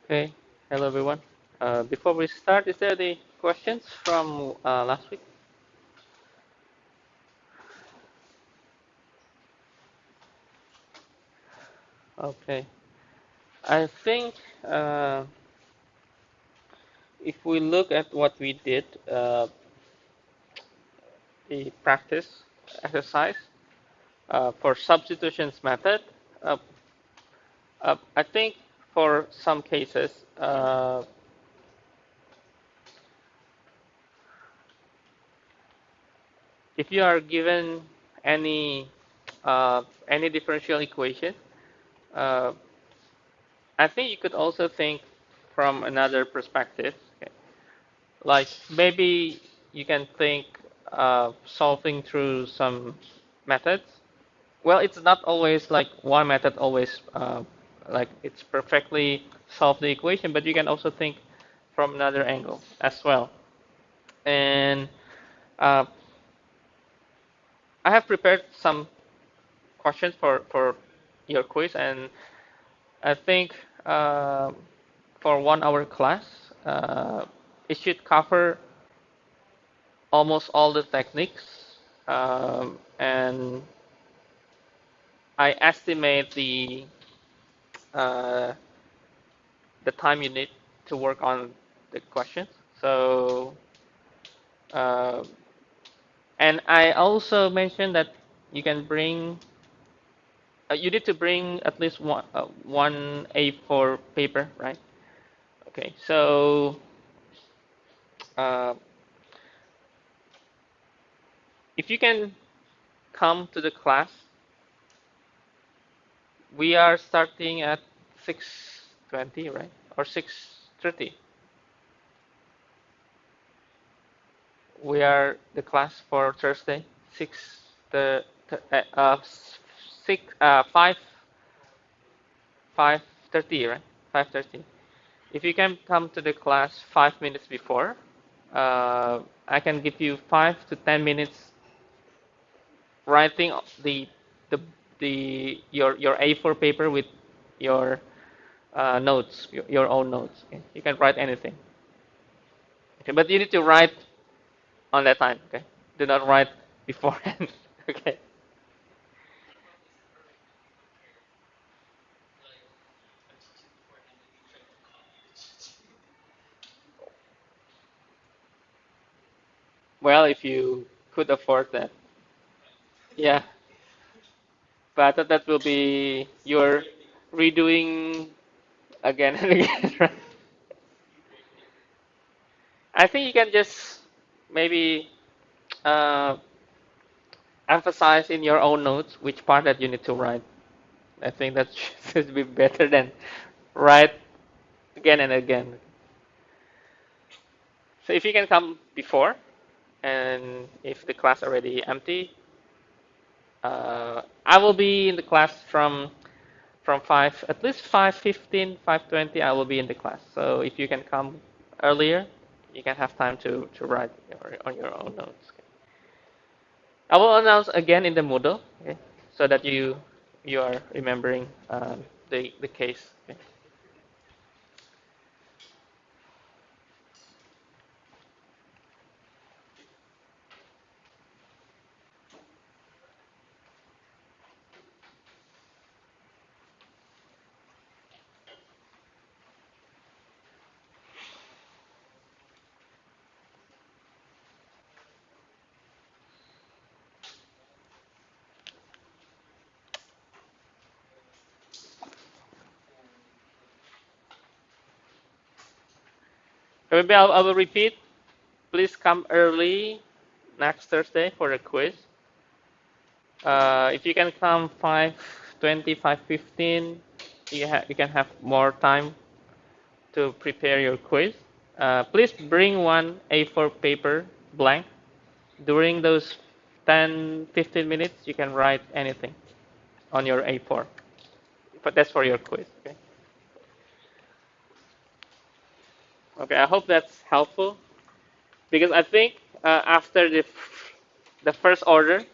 Okay, hello everyone. Before we start, is there any questions from last week? Okay, I think uh, if we look at what we did, the practice exercise for substitutions method, uh, I think for some cases, if you are given any any differential equation, uh, I think you could also think from another perspective. Okay. Like maybe you can think solving through some methods. Well, it's not always like one method always like it's perfectly solve the equation, but you can also think from another angle as well. And uh, I have prepared some questions for your quiz, and I think for 1 hour class, it should cover almost all the techniques, and I estimate uh, the time you need to work on the questions. So, uh, and I also mentioned that you can bring, you need to bring at least one A4 paper, right? Okay, so uh, if you can come to the class, we are starting at 6:20, right? Or 6:30. We are the class for Thursday, the 5:30, right? 5:30. If you can come to the class 5 minutes before, I can give you 5 to 10 minutes writing the your A4 paper with your notes, your own notes. Okay? You can write anything. Okay, but you need to write on that time. Okay, do not write beforehand. Okay. Well, if you could afford that, yeah. But I thought that will be your redoing again and again, right? I think you can just maybe uh, emphasize in your own notes which part that you need to write. I think that should be better than write again and again. So if you can come before, and if the class already empty, I will be in the class from 5, at least 5:15, 5:20. I will be in the class. So if you can come earlier, you can have time to write on your own notes. Okay. I will announce again in the Moodle, okay, so that you are remembering the case. Okay. So maybe I will repeat. Please come early next Thursday for the quiz. If you can come 5:20, 5:15, you can have more time to prepare your quiz. Please bring one A4 paper blank. During those 10, 15 minutes, you can write anything on your A4. But that's for your quiz. Okay. Okay. I hope that's helpful because I think after the first order,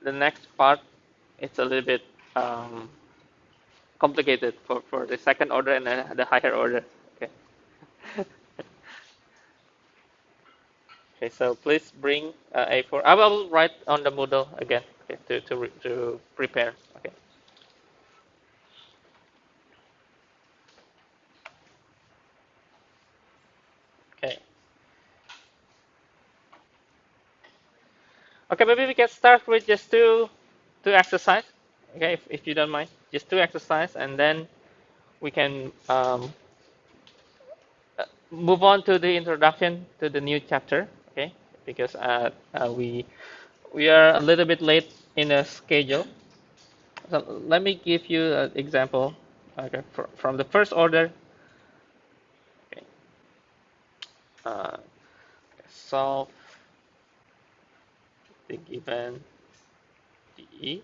the next part it's a little bit um, complicated for the second order and the higher order. Okay. Okay, so please bring A4. I will write on the Moodle again, okay, to prepare. Okay. Okay. Okay, maybe we can start with just two exercise. Okay, if you don't mind, just two exercise, and then we can move on to the introduction to the new chapter. Okay, because we are a little bit late in the schedule. So let me give you an example. Okay, from the first order. Okay, uh, solve the given DE.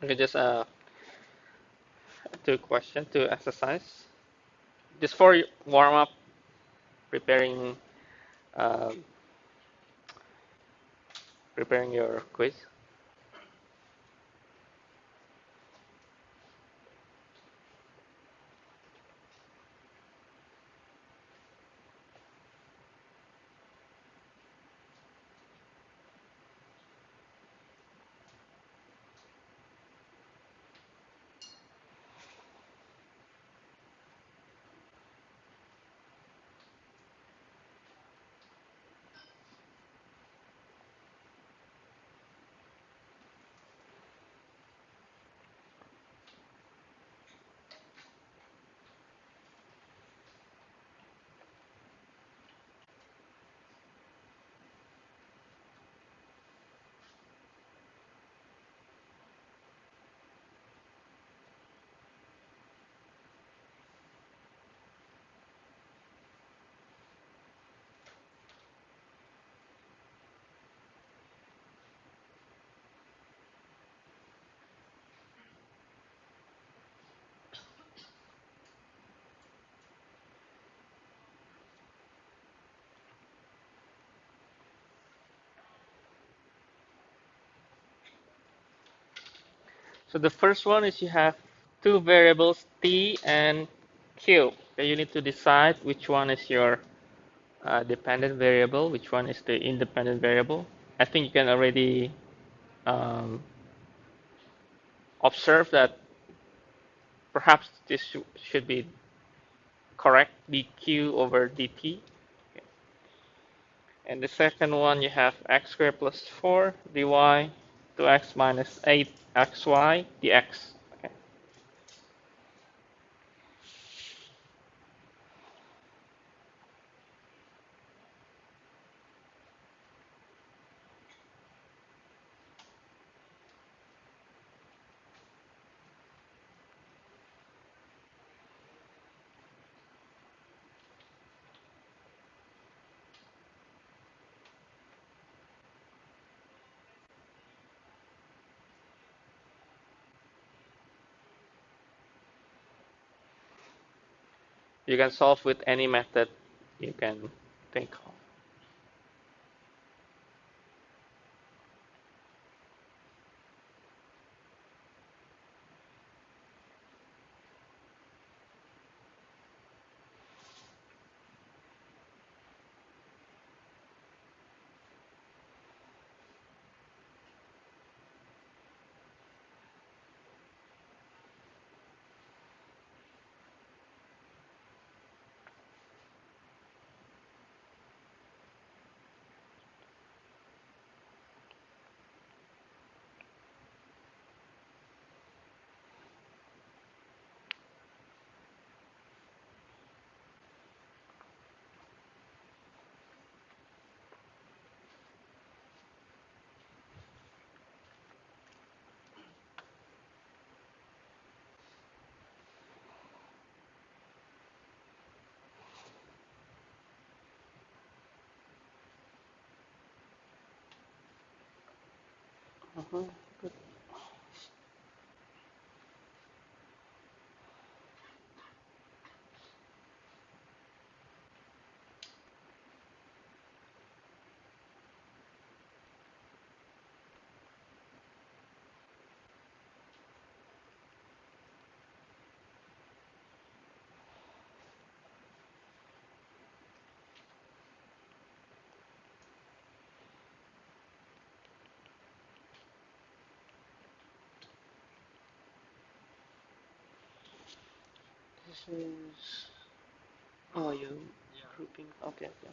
Okay, just two question, two exercise. Just for warm up, preparing uh, preparing your quiz. So the first one is you have two variables t and q. Okay, you need to decide which one is your dependent variable, which one is the independent variable. I think you can already um, observe that perhaps this should be correct, dq over dt. Okay. And the second one, you have x squared plus 4 dy, 2x minus 8xy dx. Okay. You can solve with any method you can think of. Mhm. Good. This is oh you grouping. Okay, okay.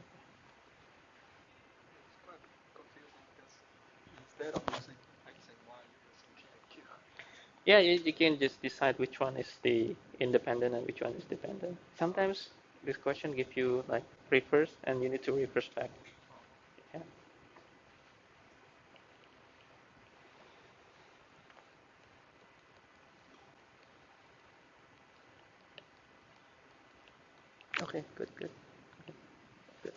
Yeah, you can just decide which one is the independent and which one is dependent. Sometimes this question give you like refers and you need to reverse back. Yeah. Okay, good, good, good.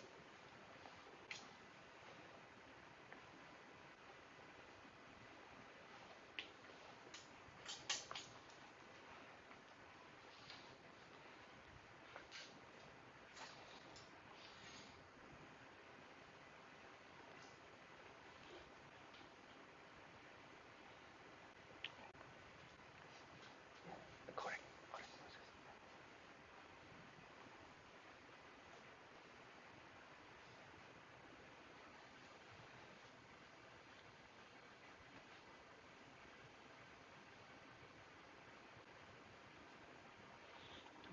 Correct.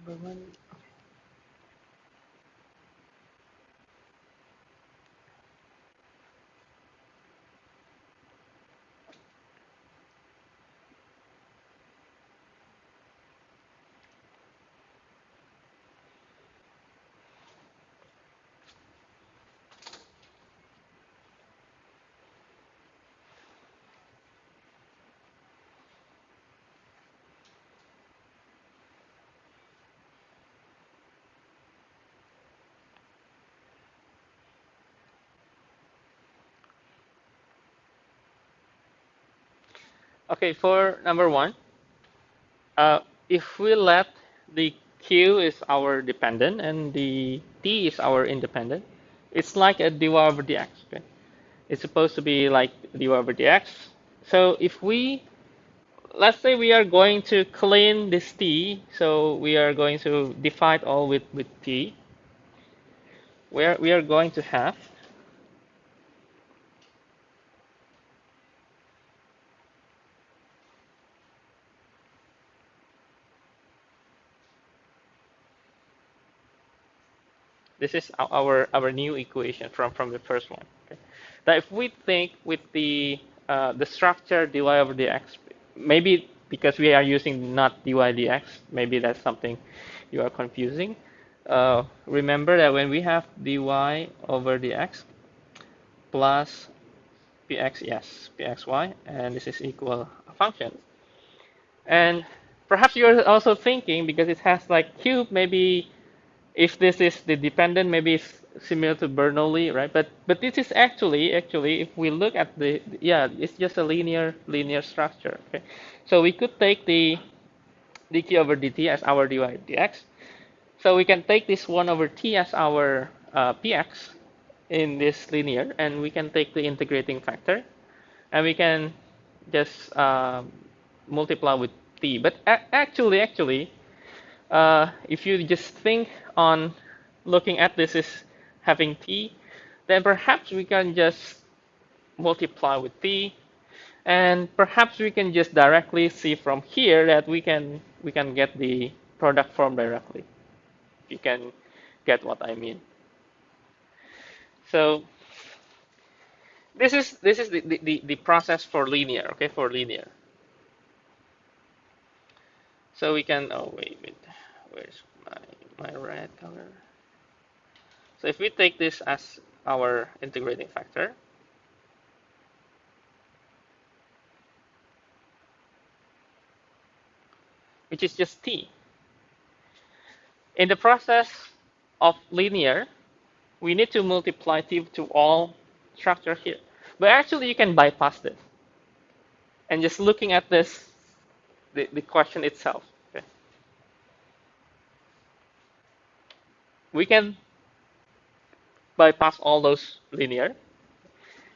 Number one. Okay, for number one, uh, if we let the Q is our dependent and the T is our independent, it's like a dy over dx. Okay, it's supposed to be like dy over dx. So if we let's say we are going to clean this T, so we are going to divide all with T, where we are going to have this is our new equation from the first one. Okay. Now if we think with the structure dy over dx, maybe because we are using not dy dx, maybe that's something you are confusing. Remember that when we have dy over dx plus px, yes, pxy, and this is equal a function. And perhaps you're also thinking because it has like cube, maybe if this is the dependent, maybe it's similar to Bernoulli, right? But this is actually if we look at the yeah, it's just a linear structure. Okay, so we could take the dq over dt as our dy dx. So we can take this 1 over t as our px in this linear, and we can take the integrating factor, and we can just multiply with t. But actually, if you just think on looking at this as having t, then perhaps we can just multiply with t, and perhaps we can just directly see from here that we can get the product form directly. You can get what I mean. So this is the process for linear, okay, for linear. So we can wait, where's my red color? So if we take this as our integrating factor, which is just t. In the process of linear, we need to multiply t to all structure here. But actually, you can bypass this. and just looking at this, the question itself, okay, we can bypass all those linear,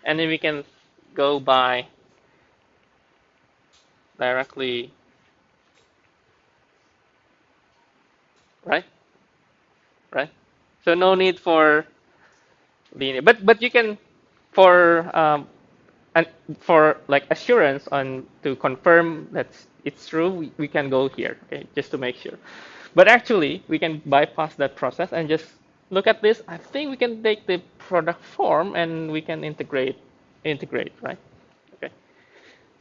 and then we can go by directly, right? Right? So no need for linear, but you can for and for like assurance on to confirm that it's true, we can go here, okay, just to make sure. But actually, we can bypass that process and just look at this. I think we can take the product form and we can integrate, right? Okay,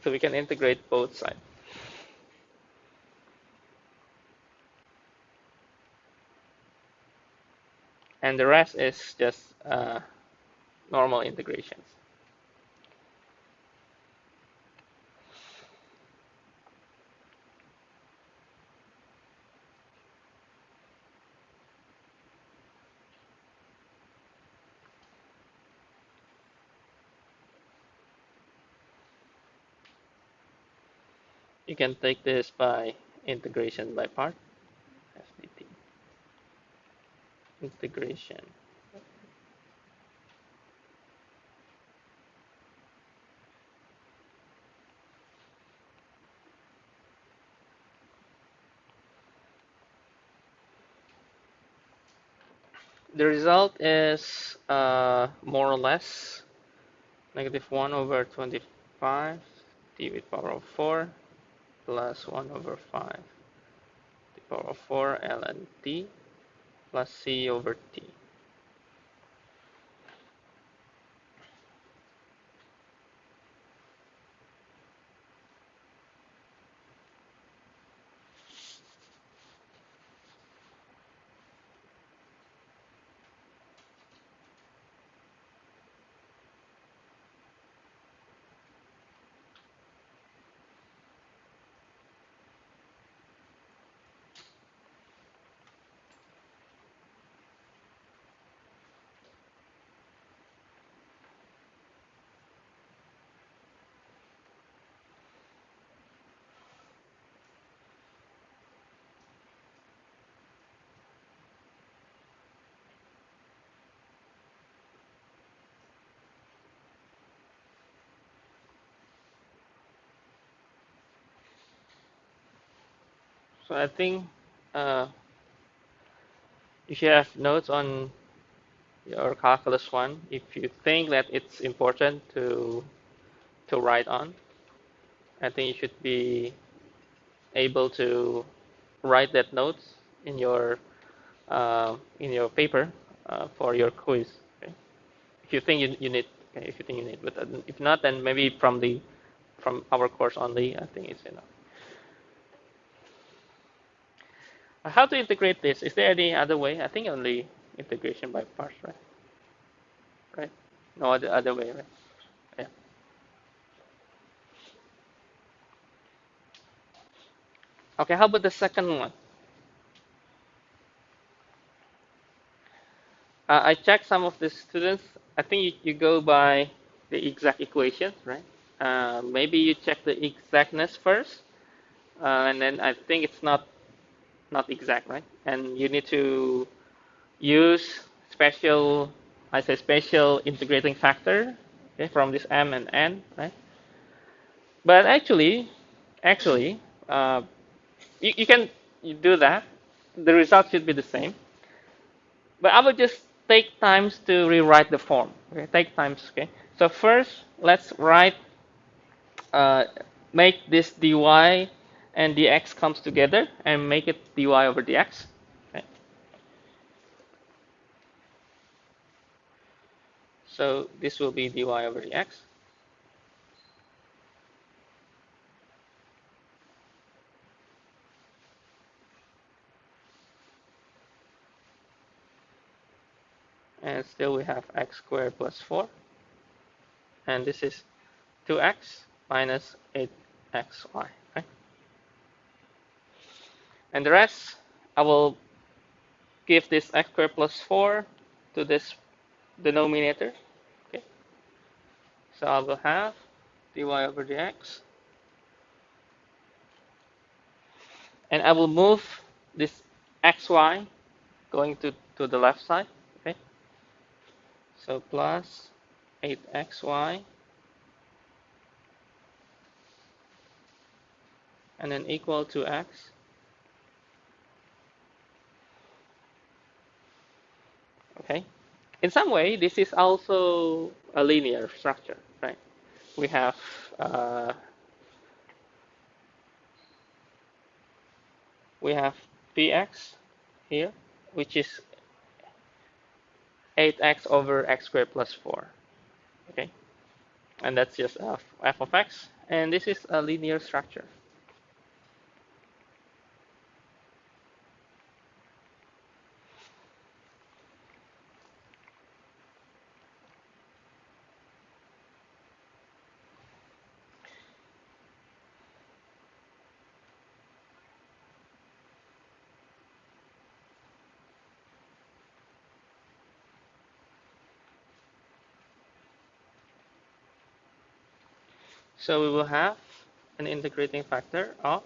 so we can integrate both sides, and the rest is just normal integrations. You can take this by integration by part, SDT, integration. The result is more or less -1 over 25 t with power of 4 plus 1 over 5 to the power of 4 ln t plus c over t. So I think uh, you should have notes on your calculus one if you think that it's important to write on. I think you should be able to write that notes in your paper for your quiz. Okay? If you think you need, okay, if you think you need, but if not, then maybe from our course only, I think it's enough. How to integrate this? Is there any other way? I think only integration by parts, right? Right? No other way, right? Yeah. Okay. How about the second one? I checked some of the students. I think you go by the exact equations, right? Maybe you check the exactness first, and then I think it's not exact, right? And you need to use special, I say special integrating factor, okay, from this m and n, right? But actually, uh, you can do that. The result should be the same. But I would just take times to rewrite the form. Okay, take times. Okay. So first, let's write, uh, make this dy and dx comes together and make it dy over dx. Okay. So this will be dy over dx. And still we have x squared plus 4. And this is 2x minus 8xy. Okay? And the rest, I will give this x squared plus 4 to this denominator. Okay? So I will have dy over dx And I will move this xy going to the left side. Okay, so plus 8xy and then equal to x. Okay, in some way this is also a linear structure, right? We have uh, we have px here, which is 8x over x squared plus 4. Okay, and that's just f of x, and this is a linear structure. So we will have an integrating factor of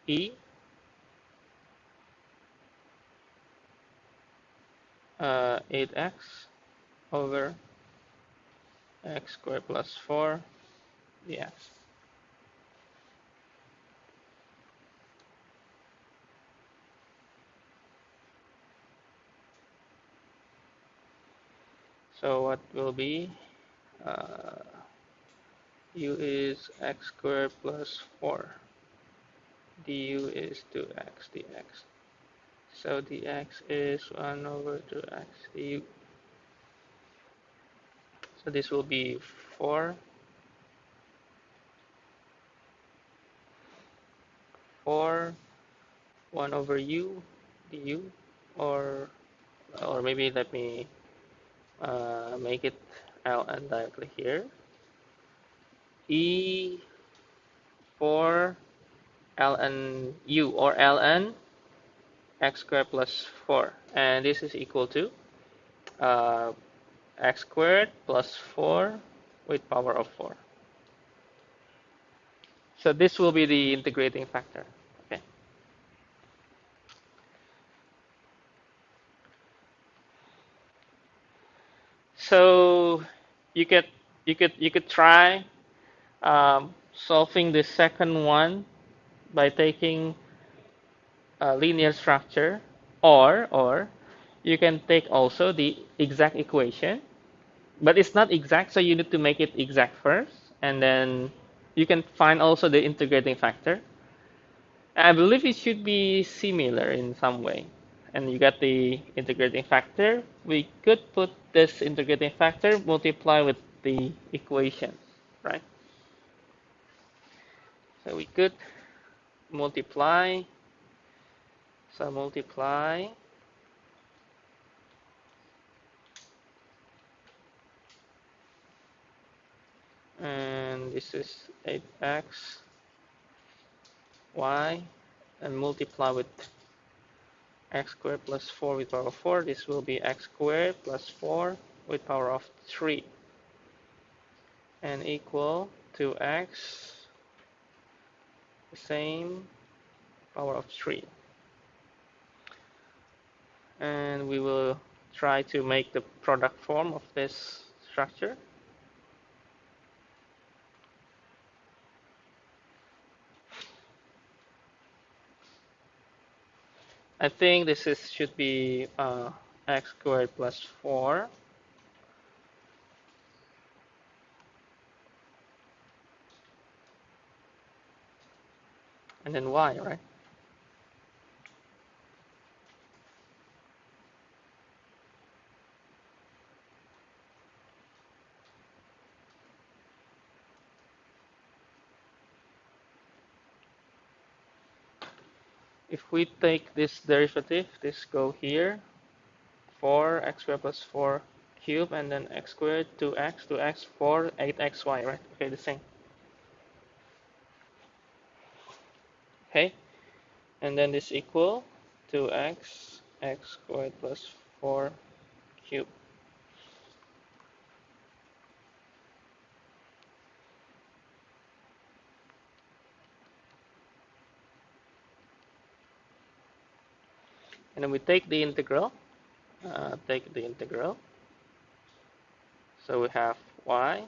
e 8x over x squared plus 4 dx. So what will be uh, u is x squared plus 4, du is 2x dx. So dx is 1 over 2x du. So this will be 4, 4, 1 over u du, or maybe let me make it ln directly here. E 4 ln u, or ln x squared plus 4, and this is equal to uh, x squared plus 4 with power of 4. So this will be the integrating factor. Okay. So you could you could try solving the second one by taking a linear structure, or you can take also the exact equation, but it's not exact, so you need to make it exact first, and then you can find also the integrating factor. I believe it should be similar in some way. And you got the integrating factor. We could put this integrating factor multiply with the equation, right? So we could multiply. So multiply, and this is 8x y, and multiply with x squared plus 4 with power of 4. This will be x squared plus 4 with power of 3, and equal to x, the same, power of 3. And we will try to make the product form of this structure. I think this is should be x squared plus 4, and then y, right? If we take this derivative, this go here, 4 x squared plus 4 cube, and then x squared 2x 4 8xy, right? Okay, the same. Okay, and then this equal to x squared plus 4 cube. And then we take the integral. So we have y.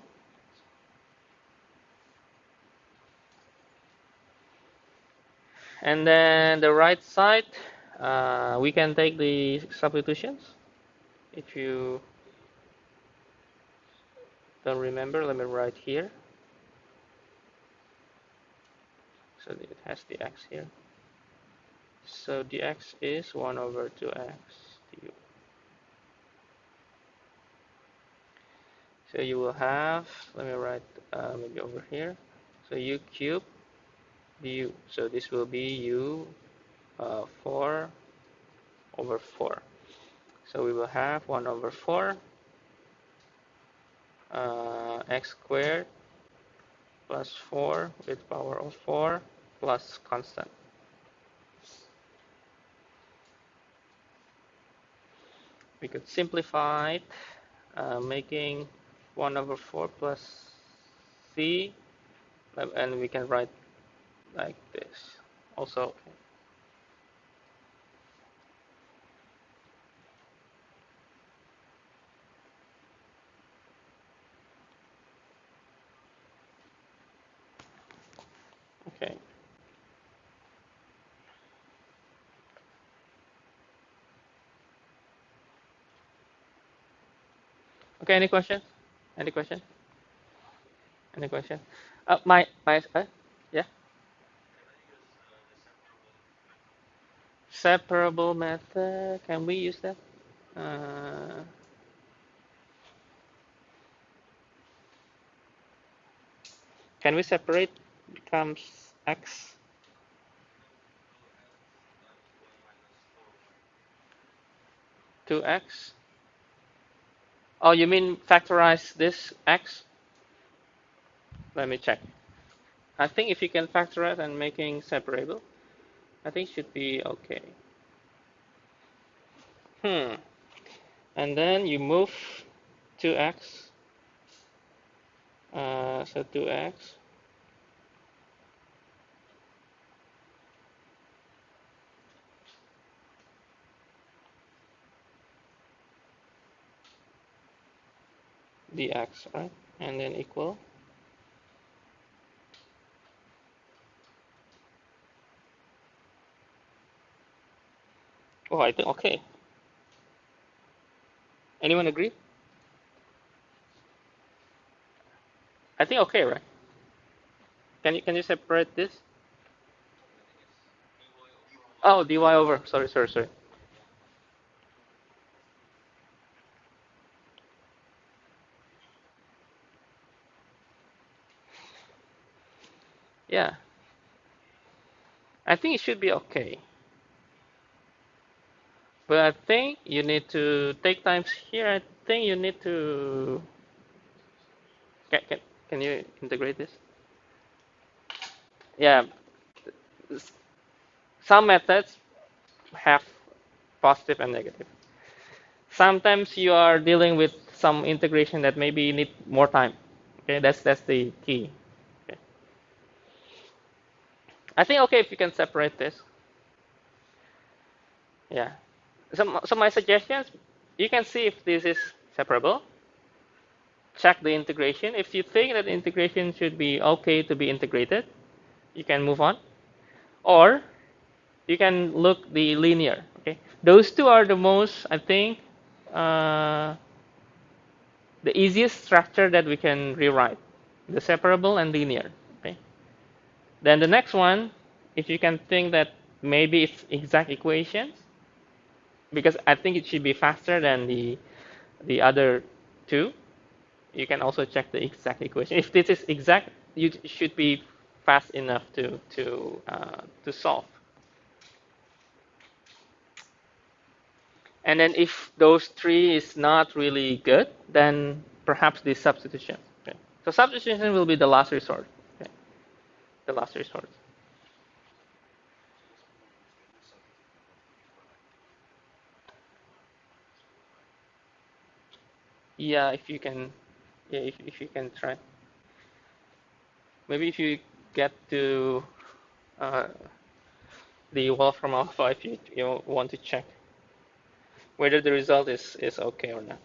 And then the right side, we can take the substitutions. If you don't remember, let me write here. So it has the x here. So dx is 1 over 2x du. So you will have, let me write maybe over here. So u cubed du. So this will be u 4 over 4. So we will have 1 over 4 x squared plus 4 with power of 4 plus constant. We could simplify it, making 1 over 4 plus c, and we can write like this also. Okay. Okay. Any questions? Any question? Any question? Yeah. Separable method. Can we use that? Uh, can we separate becomes x 2x? Oh, you mean factorize this x? Let me check. I think if you can factorize and making separable, I think should be okay. And then you move 2x. So 2x. Dx, right? And then equal. Oh, I think okay. Anyone agree? I think okay, right? Can you separate this? Oh, dy over. Sorry. Yeah, I think it should be okay. But I think you need to take times here. I think you need to. Can you integrate this? Yeah, some methods have positive and negative. Sometimes you are dealing with some integration that maybe need more time. Okay, that's the key. Okay. I think okay if you can separate this. Yeah. So my suggestions, you can see if this is separable. Check the integration. If you think that integration should be okay to be integrated, you can move on. Or you can look the linear. Okay, those two are the most, I think, uh, the easiest structure that we can rewrite, the separable and linear. Okay, then the next one, if you can think that maybe it's exact equations, because I think it should be faster than the other two. You can also check the exact equation. If this is exact, you should be fast enough to solve. And then if those three is not really good, then perhaps the substitution. Okay. So substitution will be the last resort. Okay. The last resort. Yeah, if you can, yeah, if you can try. Maybe if you get to, uh, the Wolfram alpha if you want to check whether the result is okay or not.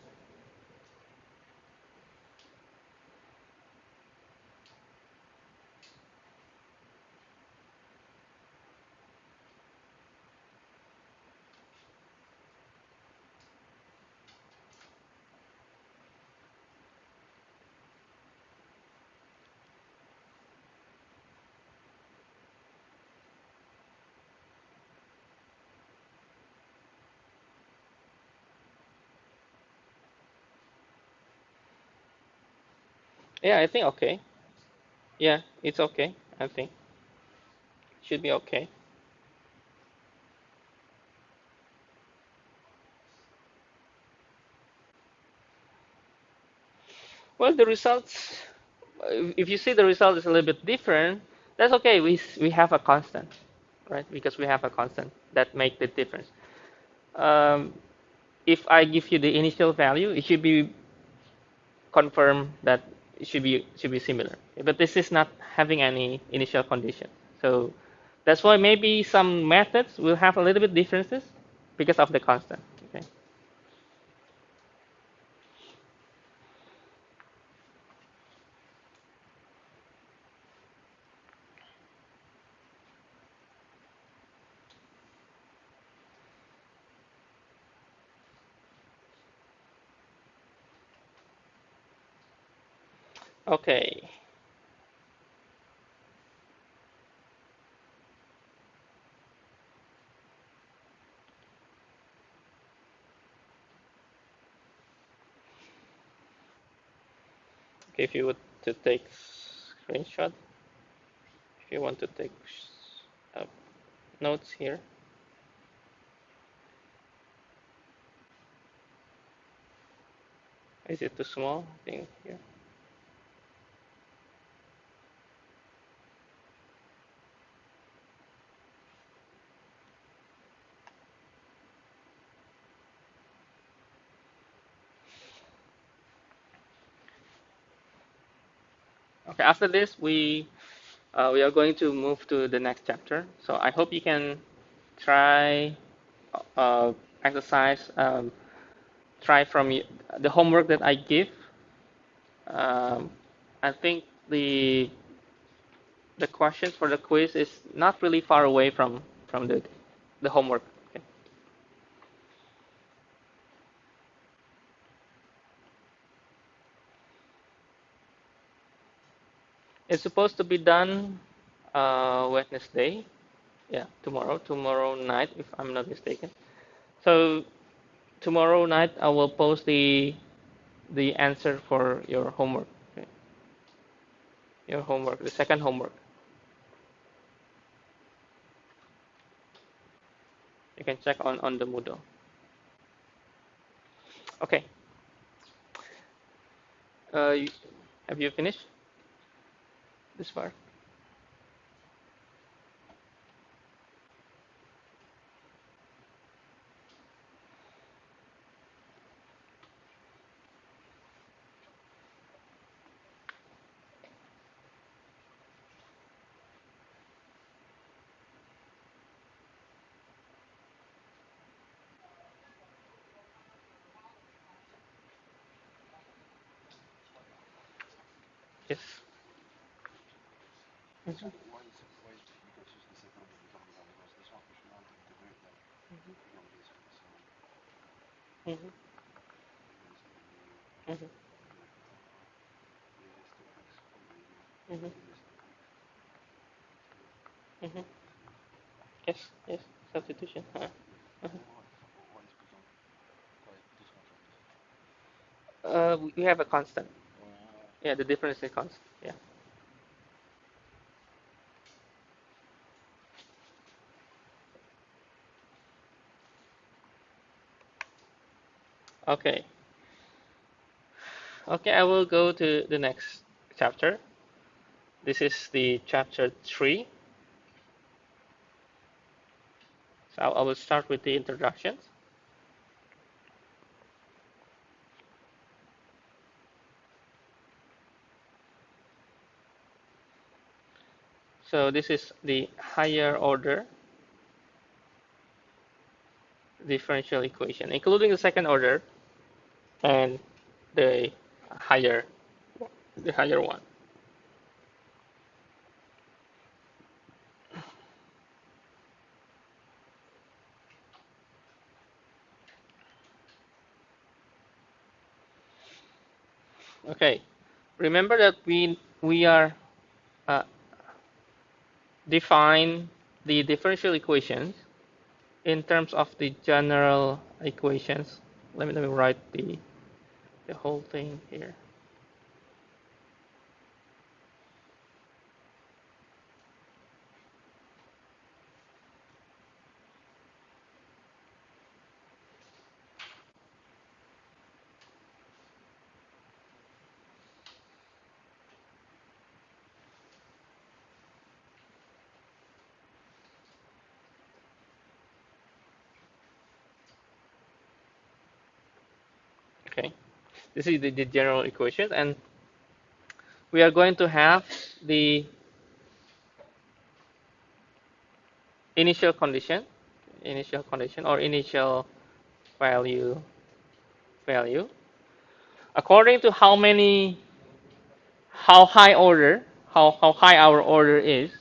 Yeah, I think okay. Yeah, it's okay. I think should be okay. Well, the results, if you see the result is a little bit different, that's okay. We have a constant, right? Because we have a constant that make the difference. Um, if I give you the initial value, it should be confirmed that it should be similar. But this is not having any initial condition. So that's why maybe some methods will have a little bit differences because of the constant. Okay. Okay. Okay. If you would to take screenshot, if you want to take uh, notes here. Is it too small? I think here. Okay. After this, we are going to move to the next chapter. So I hope you can try exercise. Try from the homework that I give. Um, I think the questions for the quiz is not really far away from the homework. Okay. It's supposed to be done Wednesday. Yeah, tomorrow night, if I'm not mistaken. So tomorrow night I will post the answer for your homework. Okay. Your homework, the second homework. You can check on the Moodle. Okay. You, have you finished this part? Yes. Mhm. Mhm. Mhm. Mhm. Mhm. Yes. Yes. Substitution. Uh-huh. We have a constant. Yeah, the difference is constant. Yeah. Okay. Okay, I will go to the next chapter. This is the chapter 3. So I will start with the introductions. So this is the higher order differential equation, including the second order and the higher the higher one. Okay, remember that we are uh, define the differential equations in terms of the general equations. Let me write the whole thing here. Okay, this is the general equation, and we are going to have the initial condition, or initial value, according to how high order, how high our order is,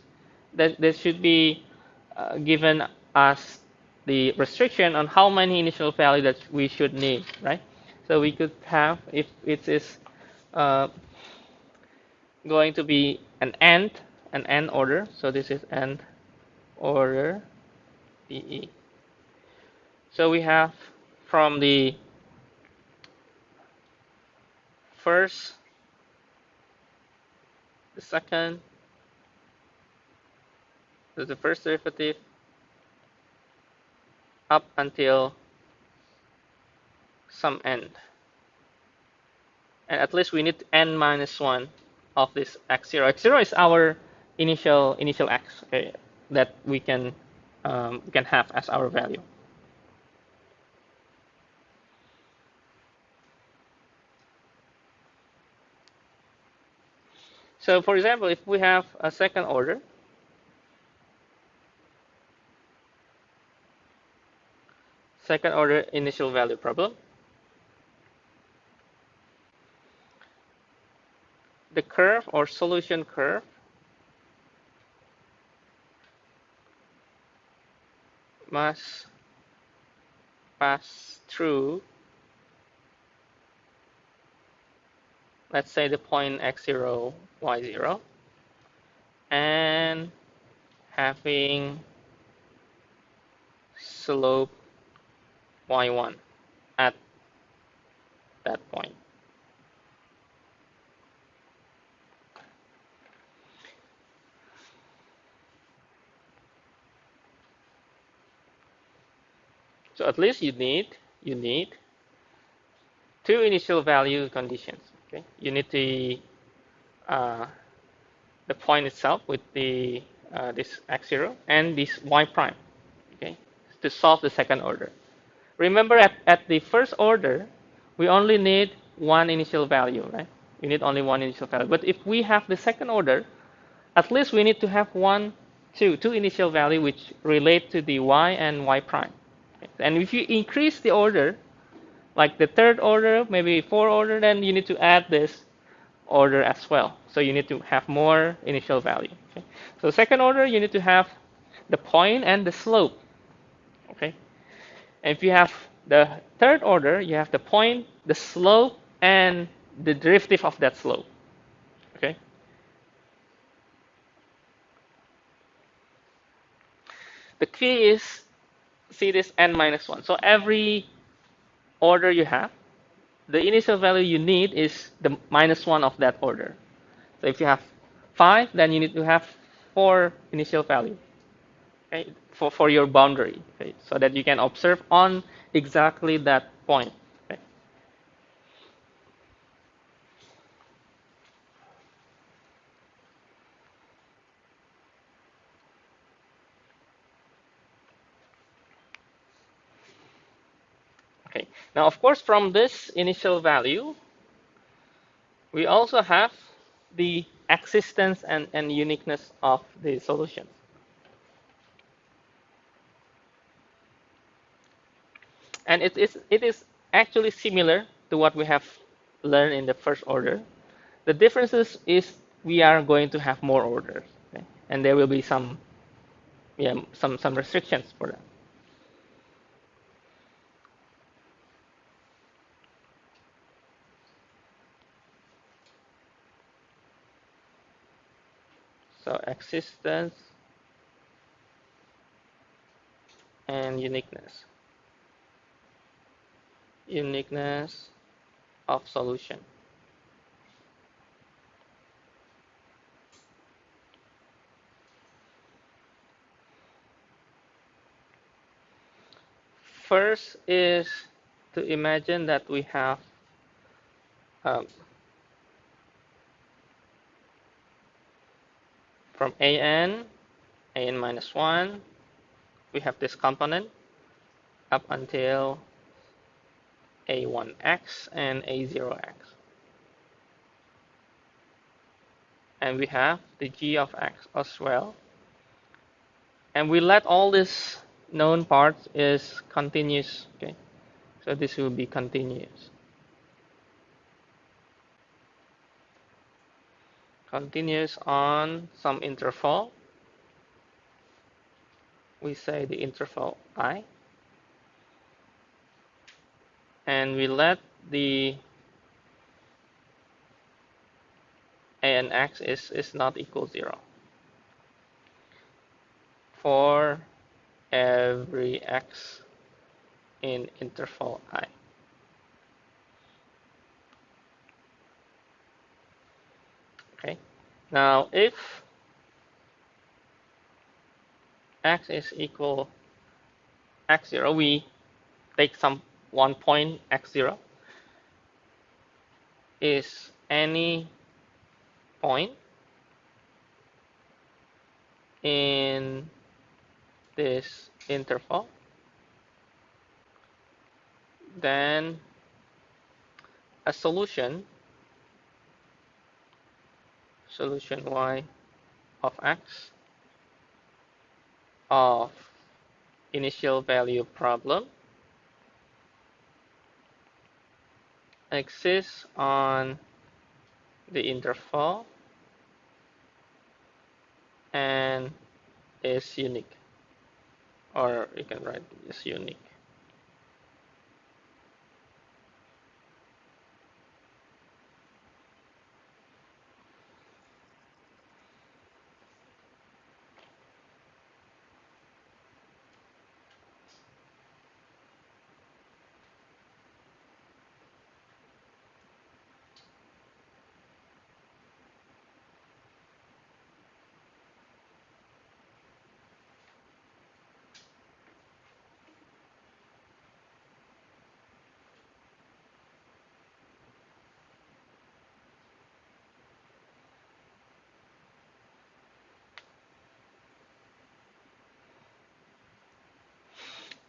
that should be given us the restriction on how many initial value that we should need, right? So we could have, if it is going to be an n order, so this is n order DE. So we have from the first, the second, so the first derivative up until some n. And at least we need n minus 1 of this x0. X0 is our initial x, okay, that we can have as our value. So for example, if we have a second order initial value problem, the curve or solution curve must pass through, let's say, the point x0, y0, and having slope y1 at that point. So at least you need two initial value conditions. Okay, you need the point itself with the this x0 and this y prime. Okay, to solve the second order. Remember, at the first order, we only need one initial value, right? We need only one initial value. But if we have the second order, at least we need to have two initial value which relate to the y and y prime. Okay. And if you increase the order, like the third order, maybe fourth order, then you need to add this order as well. So you need to have more initial value. Okay. So second order, you need to have the point and the slope. Okay. And if you have the third order, you have the point, the slope, and the derivative of that slope. Okay. The key is, see this n minus 1. So every order you have, the initial value you need is the minus 1 of that order. So if you have 5, then you need to have 4 initial value, okay, for your boundary, okay, so that you can observe on exactly that point. Okay. Okay. Now, of course, from this initial value, we also have the existence and uniqueness of the solution. And it is actually similar to what we have learned in the first order. The differences is we are going to have more orders, okay? And there will be some, yeah, some restrictions for that. So existence and uniqueness. Uniqueness of solution. First is to imagine that we have um, from an minus 1, we have this component up until a1x and a0x. And we have the g of x as well. And we let all this known parts is continuous. Okay, so this will be continuous. Continuous on some interval. We say the interval I. And we let the a and x is not equal 0 for every x in interval I. Okay. Now if x is equal x0, we take some one point x0 is any point in this interval, then a solution y of x of initial value problem exists on the interval and is unique, or you can write is unique.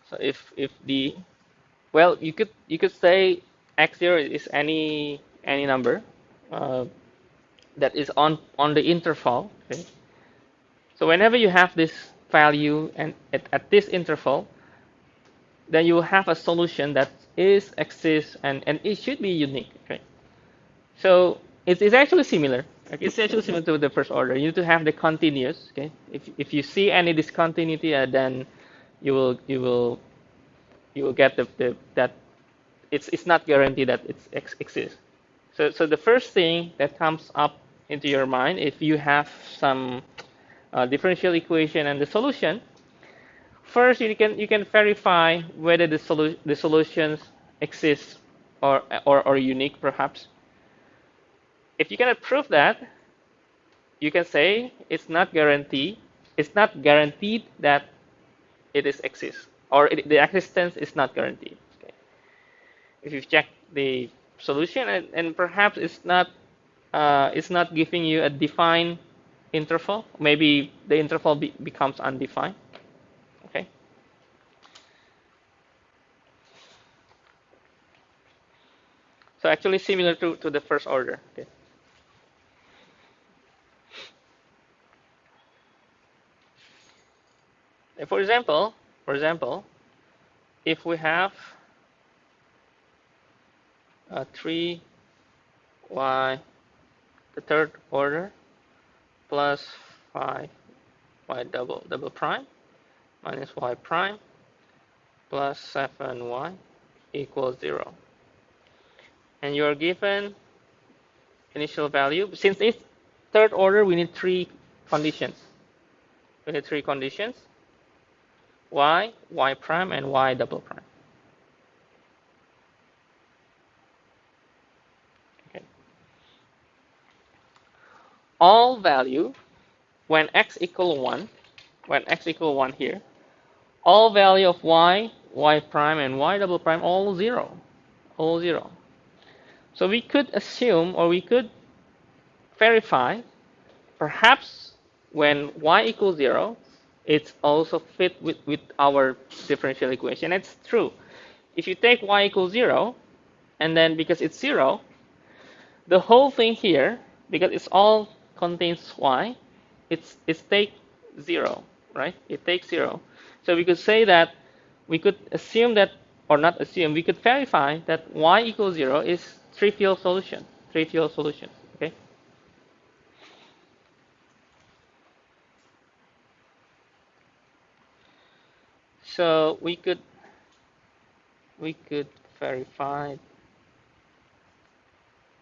So if the, well, you could say x0 is any number uh, that is on the interval. Okay? So whenever you have this value and at this interval, then you will have a solution that is exists and it should be unique. Okay? So it's actually similar. Like it's actually similar to the first order. You need to have the continuous. Okay? If you see any discontinuity, then you will you will you will get the that it's not guaranteed that it exists. So the first thing that comes up into your mind, if you have some differential equation and the solution, first you can verify whether the solutions exist or unique perhaps. If you cannot prove that, you can say it's not guaranteed that it is exists, or the existence is not guaranteed. Okay. If you check the solution and perhaps it's not giving you a defined interval, maybe the interval becomes undefined. Okay. So actually similar to the first order. Okay. For example, if we have 3y, the third order, plus 5y double prime minus y prime plus 7y equals 0. And you are given initial value. Since it's third order, we need three conditions. We need three conditions: y prime, and y double prime. Okay. All value when x equal 1, here, all value of y prime, and y double prime all 0. All 0. So we could assume, or we could verify, perhaps when y equals 0, it's also fit with our differential equation. It's true. If you take y equals 0, and then because it's 0, the whole thing here, because it's all contains y, it's take 0, right? It takes 0. So we could say that, we could assume that, or not assume, we could verify that y equals 0 is trivial solution. Trivial solution, okay? So we could verify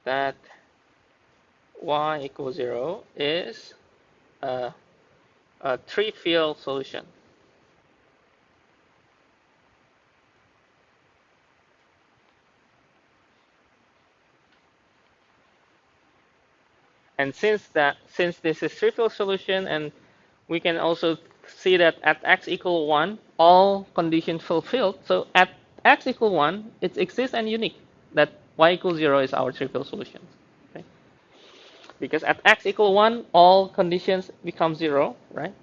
that y equals 0 is a trivial solution. And since this is trivial solution, and we can also see that at x equal 1, all conditions fulfilled. So at x equal 1, it exists and unique that y equals 0 is our trivial solution. Okay? Because at x equal 1, all conditions become 0, right?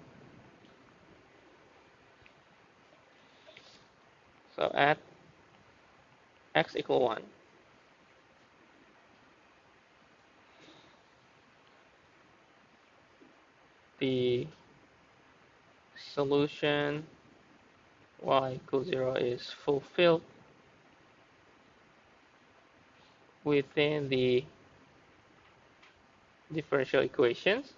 So at x equal 1, the solution y equals 0 is fulfilled within the differential equations.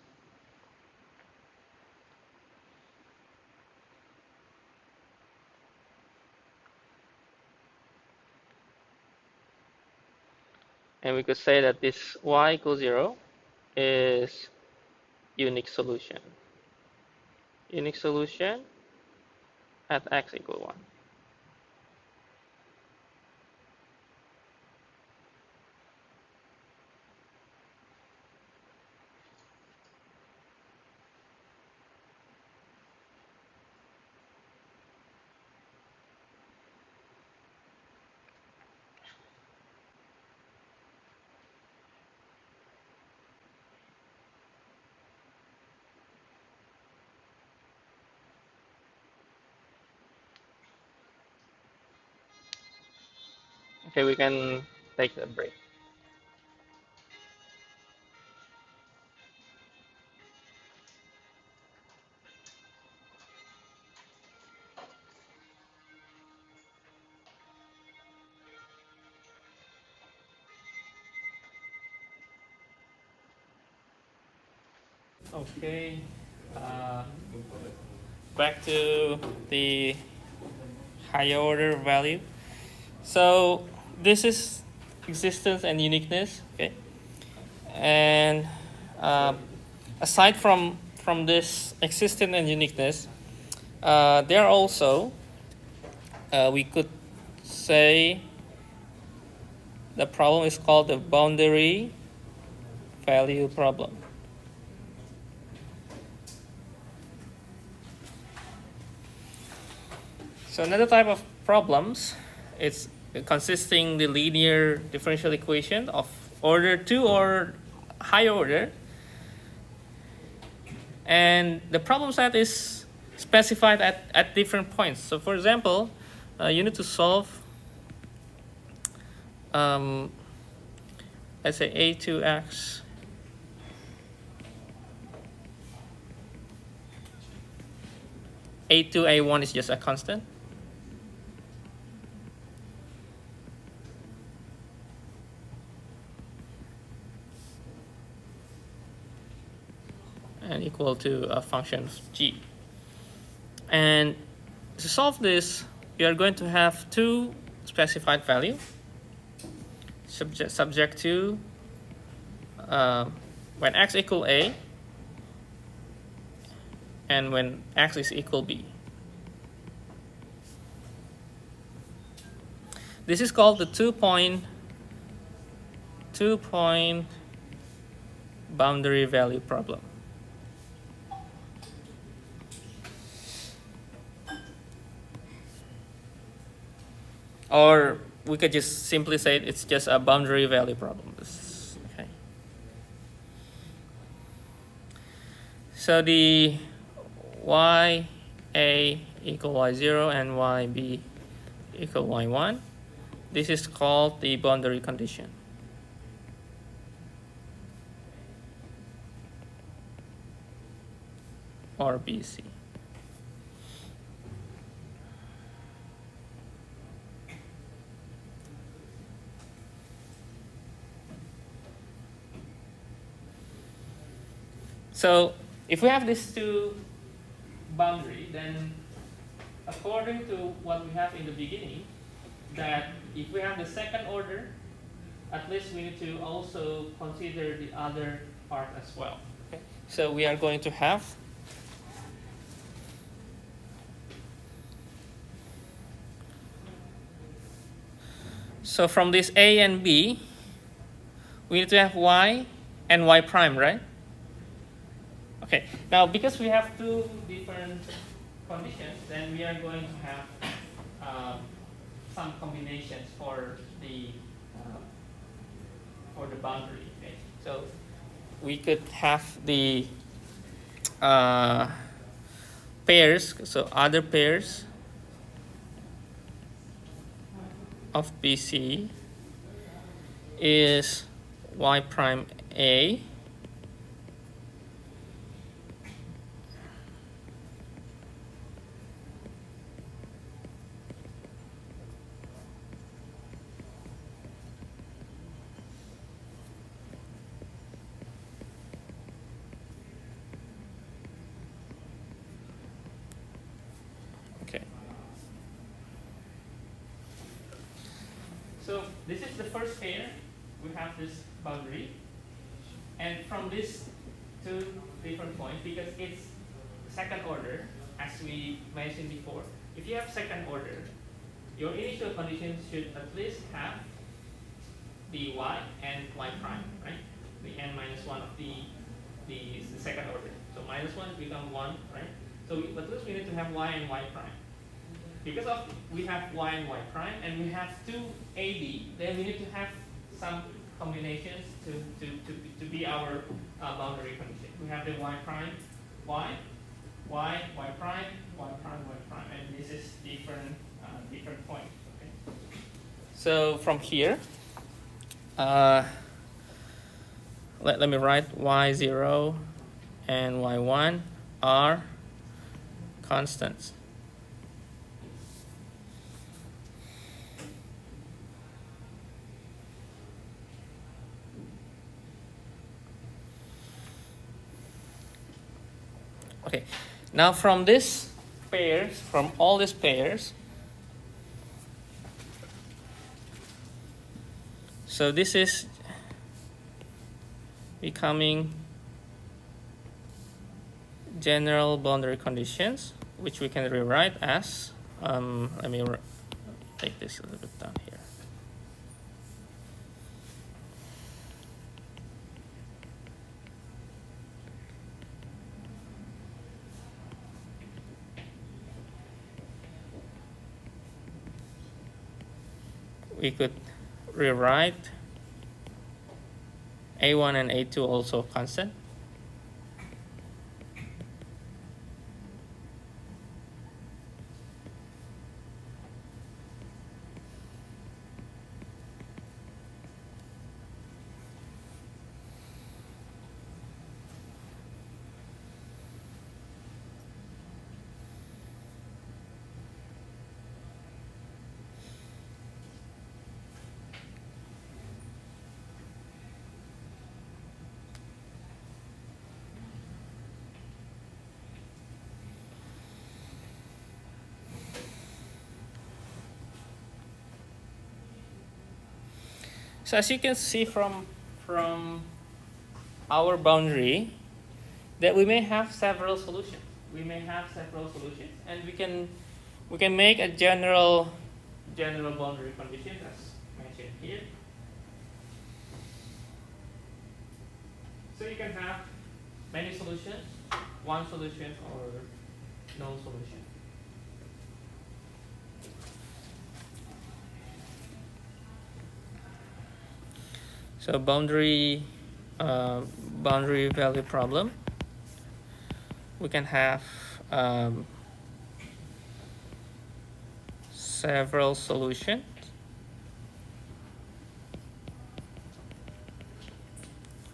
And we could say that this y equals 0 is unique solution. Unique solution at x equal 1. Okay, we can take a break. Okay, uh, back to the higher order value. So this is existence and uniqueness, okay? And aside from this existence and uniqueness, there are also, we could say, the problem is called the boundary value problem. So another type of problems, it's consisting the linear differential equation of order 2 or higher order, and the problem set is specified at different points. So for example, you need to solve, let's say a2x a2 a1 is just a constant. equal to a function of g. And to solve this, you are going to have two specified value subject to when x equal a and when x is equal b. This is called the two-point boundary value problem. Or we could just simply say it's just a boundary value problem. Okay. So the y a equal y0 and yb equal y1, this is called the boundary condition. Or BC. So if we have these two boundary, then according to what we have in the beginning, that if we have the second order, at least we need to also consider the other part as well. Okay? So we are going to have so from this a and b, we need to have y and y prime, right? Okay, now because we have two different conditions, then we are going to have some combinations for the boundary. Okay? So we could have the pairs, so other pairs of BC is y prime a So this is the first pair. We have this boundary. And from these two different points, because it's second order, as we mentioned before, if you have second order, your initial conditions should at least have the y and y prime, right? The n minus 1 of the second order. So minus 1 become 1, right? So at least we need to have y and y prime. Because of we have y and y prime, and we have two AB, then we need to have some combinations to be our boundary condition. We have the y prime, y prime, y prime, and this is different points. Okay? So from here, let me write y0 and y1 are constants. Okay, now from this pairs, from all these pairs, so this is becoming general boundary conditions, which we can rewrite as, let me take this a little bit down here. We could rewrite A1 and A2 also constant. So as you can see from our boundary, that we may have several solutions. We may have several solutions, and we can make a general boundary condition as mentioned here. So you can have many solutions, one solution, or no solution. So boundary value problem. We can have several solutions.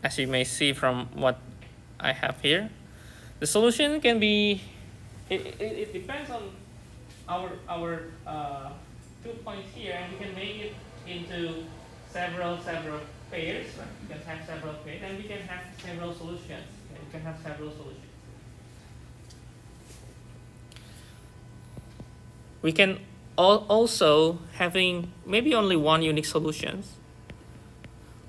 As you may see from what I have here, the solution can be. It depends on our 2 points here, and we can make it into several pairs. Right? We can have several pairs, and we can have several solutions. Okay? We can have several solutions. We can also having maybe only one unique solution,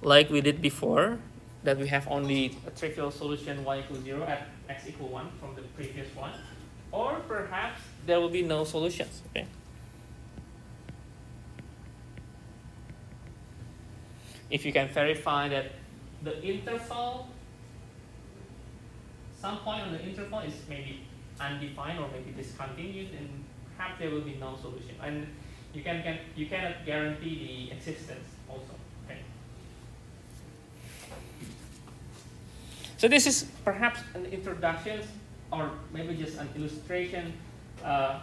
like we did before, that we have only a trivial solution y equals 0 at x equal 1 from the previous one, or perhaps there will be no solutions. Okay. If you can verify that the interval, some point on the interval is maybe undefined or maybe discontinuous, then perhaps there will be no solution, and you cannot guarantee the existence also. Okay. So this is perhaps an introduction, or maybe just an illustration, a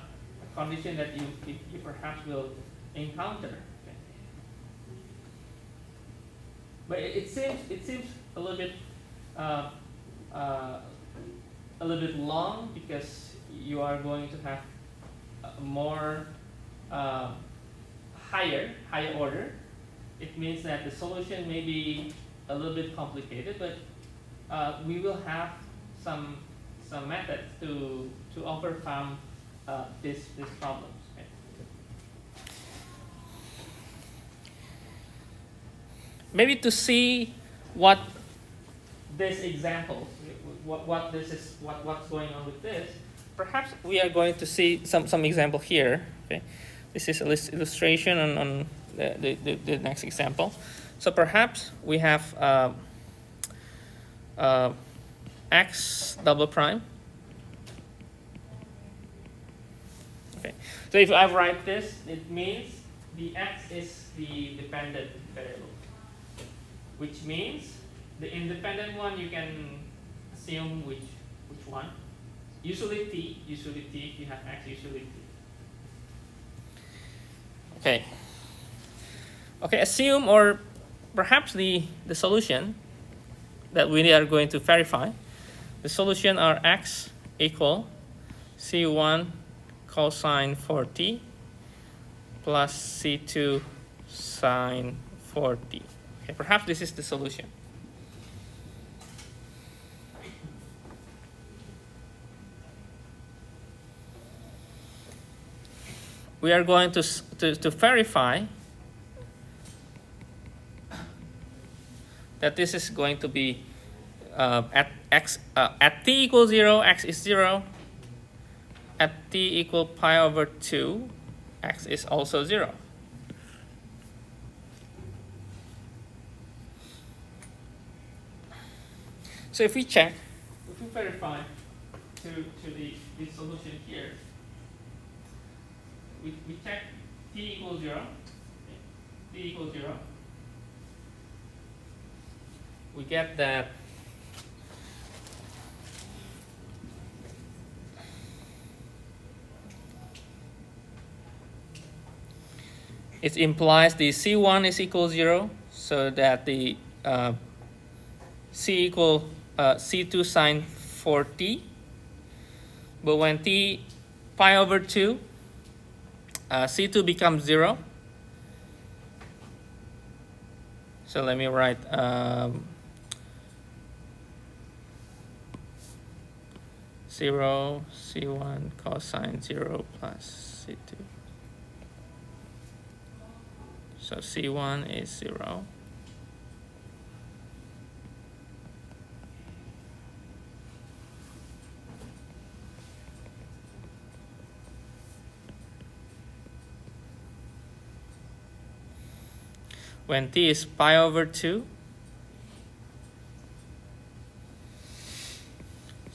condition that you perhaps will encounter. Okay. But it seems a little bit long, because you are going to have a more higher order. It means that the solution may be a little bit complicated, but we will have some methods to overcome these problems. Okay. Maybe to see what this example, what's going on with this, perhaps we are going to see some example here. Okay, this is an illustration on the next example. So perhaps we have x double prime. Okay, so if I write this, it means the x is the dependent variable, which means the independent one you can assume which one. Usually t. If you have x, usually t. Okay. Okay. Assume, or perhaps the solution that we are going to verify. The solution are x equal c1 cosine 4t plus c2 sine 4t. Okay, perhaps this is the solution. We are going to verify that this is going to be at t equals 0, x is 0. At t equal pi over 2, x is also 0. So if we verify to the solution here, we check t equals 0. T equals 0. We get that it implies the c1 is equal 0, so that the c equal c2 sine 4t. But when t pi over 2, c2 becomes 0. So let me write zero c1 cosine 0 plus c2. So c1 is 0. when t is pi over 2,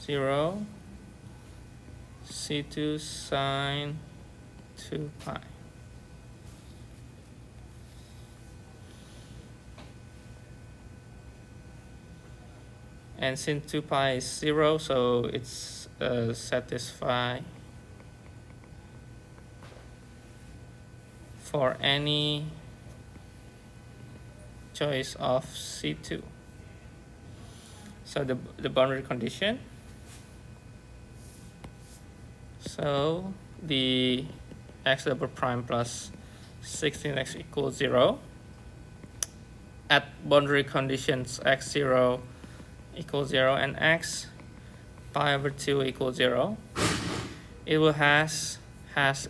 0, C2 sine 2 pi. And since 2 pi is 0, so it's satisfied for any choice of C2. So the boundary condition. So the x double prime plus 16x equals 0 at boundary conditions x0 equals 0 and x pi over 2 equals 0, it will has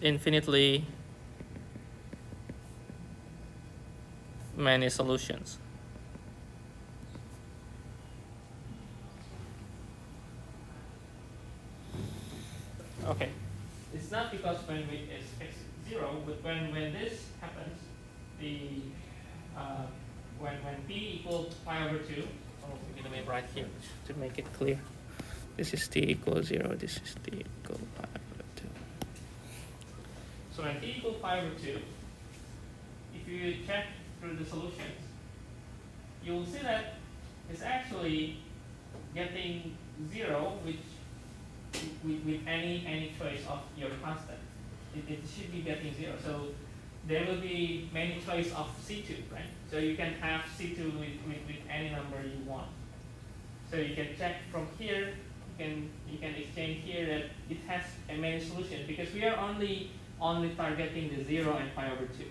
infinitely many solutions. Okay, it's not because when it's x0, but when this happens, the when p equals pi over 2, let me write here to make it clear. This is t equals 0, this is t equals pi over 2. So when t equals pi over 2, if you check through the solutions, you will see that it's actually getting 0 with any choice of your constant. It should be getting 0. So there will be many choice of C2, right? So you can have C2 with any number you want. So you can check from here, you can exchange here that it has a many solution because we are only targeting the 0 and pi over 2.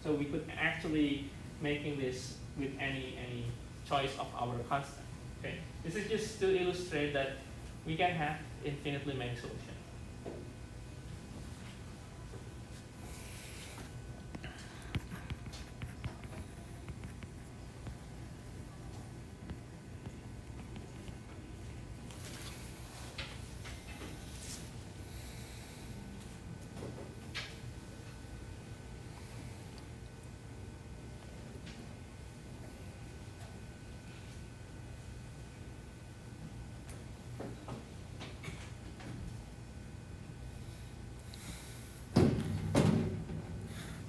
So we could actually making this with any choice of our constant. Okay. This is just to illustrate that we can have infinitely many solutions.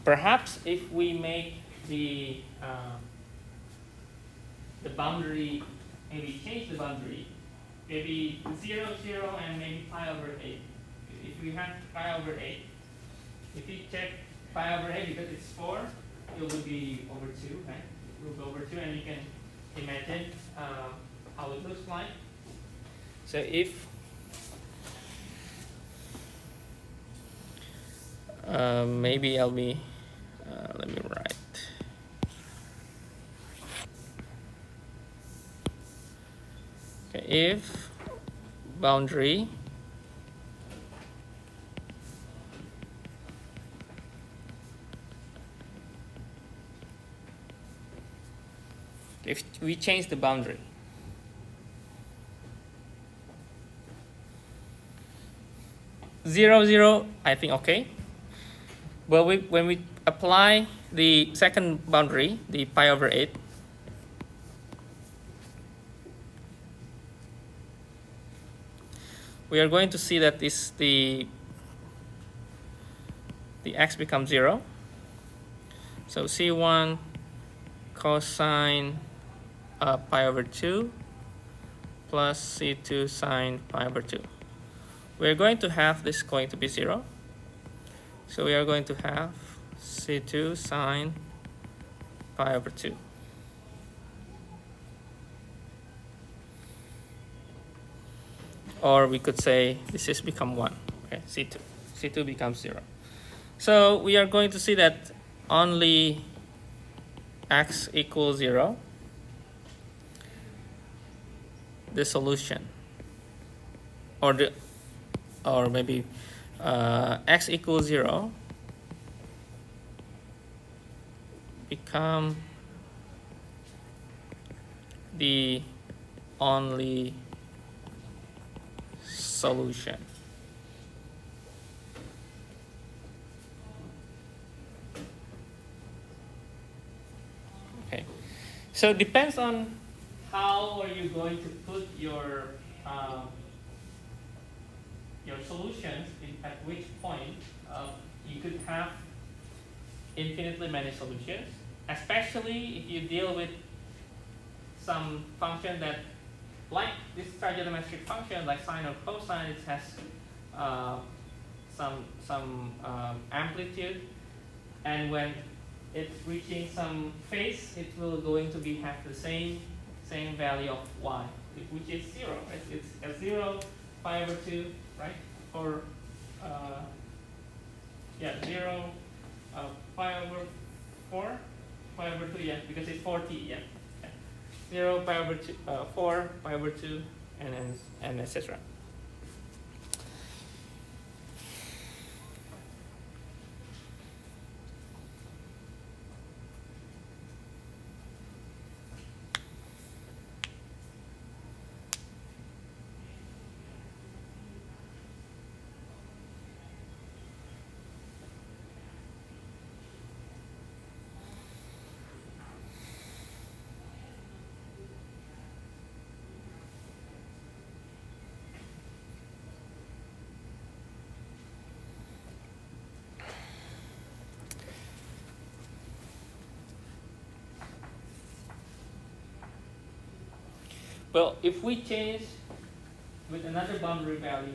Perhaps if we make the boundary, maybe change the boundary, maybe 0, 0, and maybe pi over 8. If we have pi over 8, if you check pi over 8 because it's 4, it will be over 2, right? It will go over 2, and you can imagine how it looks like. So if maybe I'll be let me write. Okay, if boundary if we change the boundary, zero, 0, I think okay. But when we apply the second boundary, the pi over 8, we are going to see that the x becomes 0. So C1 cosine pi over 2 plus C2 sine pi over 2. We're going to have this going to be 0. So we are going to have C2 sine pi over 2. Or we could say this is become 1. Okay, C2. C2 becomes 0. So we are going to see that only x equals 0, the solution, or maybe x equals 0 become the only solution. So it depends on how are you going to put your solutions at which point. You could have infinitely many solutions, especially if you deal with some function that, like this trigonometric function, like sine or cosine, it has some amplitude, and when it's reaching some phase, it will going to be have the same value of y, which is 0, right? It's a 0, pi over 2, right? Or 0, pi over 4, pi over 2, yeah, because it's 40, yeah. 0, pi over 2, 4, pi over 2, and etc. Well, if we change with another boundary value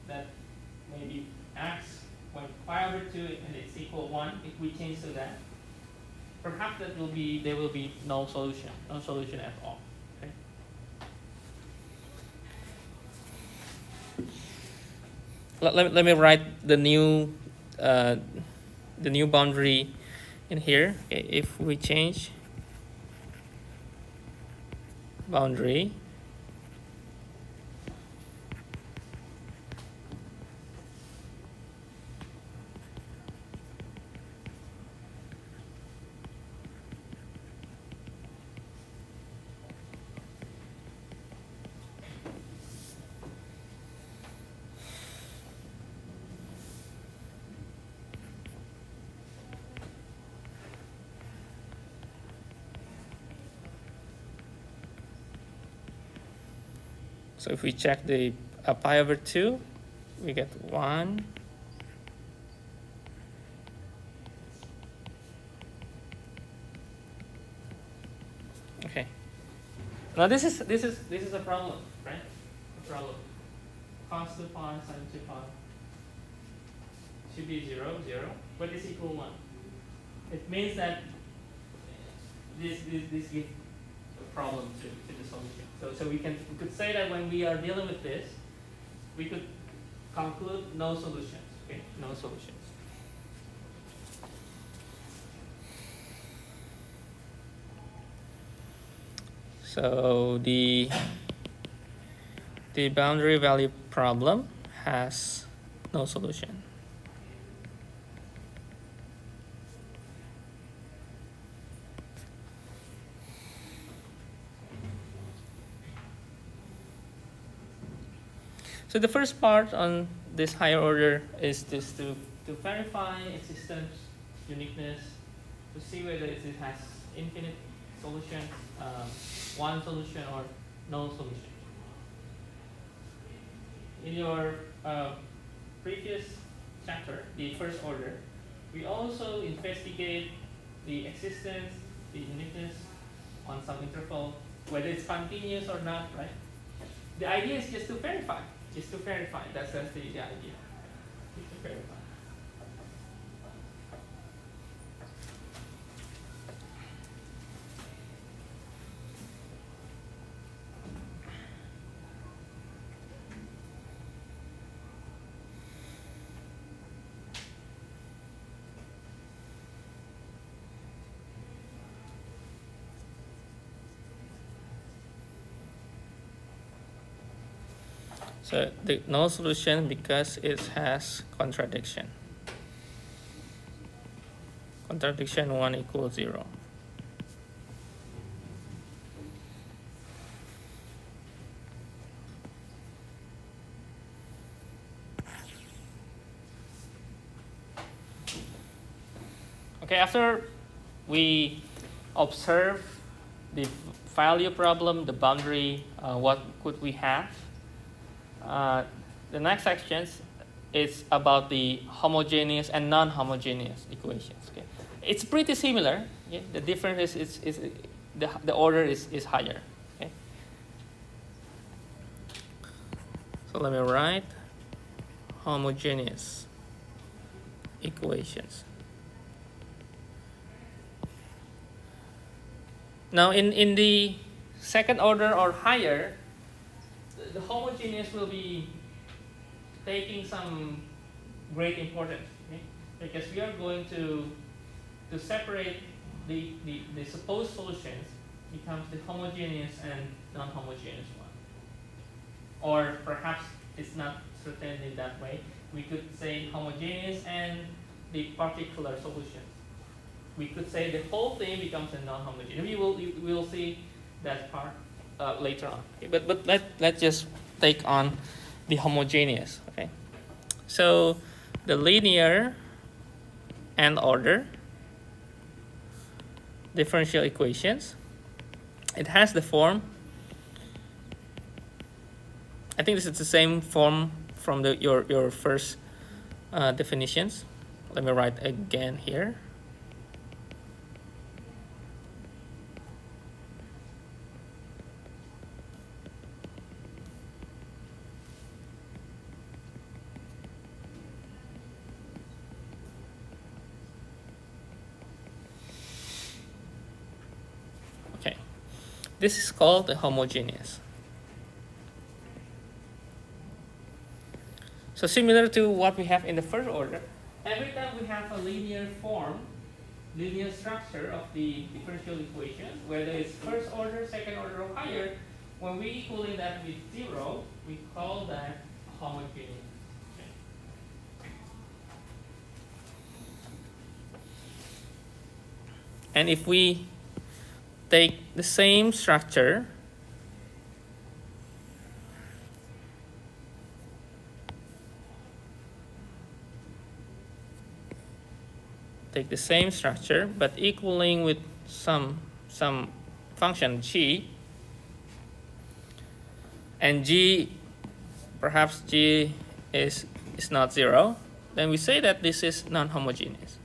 that maybe x, when pi over 2 and it's equal 1, if we change to that, perhaps there will be no solution at all. Okay? Let me write the new boundary in here. Okay, if we change boundary, so if we check the pi over 2, we get 1. Okay. Now this is a problem, right? A problem. Cos 2 pi, sin 2 pi should be 0, 0, but it's equal 1. It means that this gives a problem to the solution. So we could say that when we are dealing with this, we could conclude no solutions. Okay, no solutions. So the boundary value problem has no solution. So the first part on this higher order is just to verify existence, uniqueness, to see whether it has infinite solutions, one solution or no solution. In your previous chapter, the first order, we also investigate the existence, the uniqueness on some interval, whether it's continuous or not, right? The idea is just to verify. That's the idea. Just to verify. So the no solution because it has contradiction. Contradiction 1 equals 0. Okay, after we observe the value problem, the boundary, what could we have. The next section is about the homogeneous and non-homogeneous equations. Okay, it's pretty similar. Yeah? The difference is the order is higher. Okay, so let me write homogeneous equations. Now in the second order or higher, the homogeneous will be taking some great importance, okay? Because we are going to separate the supposed solutions becomes the homogeneous and non-homogeneous one. Or perhaps it's not certainly that way. We could say homogeneous and the particular solutions. We could say the whole thing becomes a non-homogeneous. We will see that part later on. Okay? But let's just take on the homogeneous. Okay. So the linear and order differential equations. It has the form. I think this is the same form from your first definitions. Let me write again here. Okay, this is called the homogeneous. So similar to what we have in the first order, every time we have a linear form, linear structure of the differential equation, whether it's first order, second order, or higher, when we equaling that with 0, we call that homogeneous. Okay. And if we take the same structure but equaling with some function g, and g, perhaps g is not 0, then we say that this is non-homogeneous.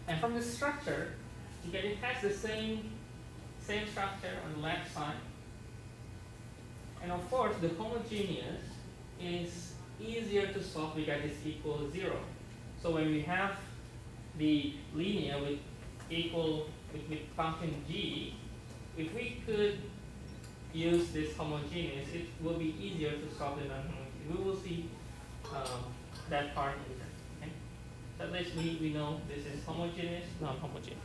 And from the structure, because it has the same structure on the left side. And of course, the homogeneous is easier to solve because it's equal to 0. So when we have the linear with function g, if we could use this homogeneous, it will be easier to solve the non-homogeneous. We will see that part later. So at least we know this is homogeneous, non-homogeneous.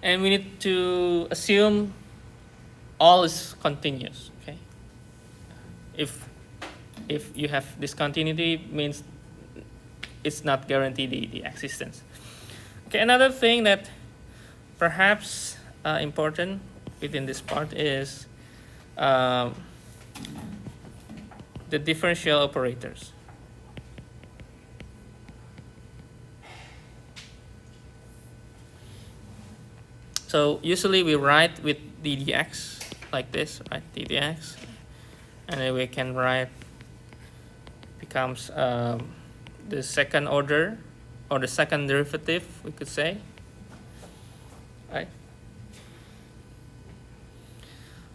And we need to assume all is continuous. Okay. If you have discontinuity, means it's not guaranteed the existence. Okay. Another thing that perhaps important within this part is the differential operators. So usually we write with ddx like this, right? ddx, and then we can write becomes the second order or the second derivative, we could say, right?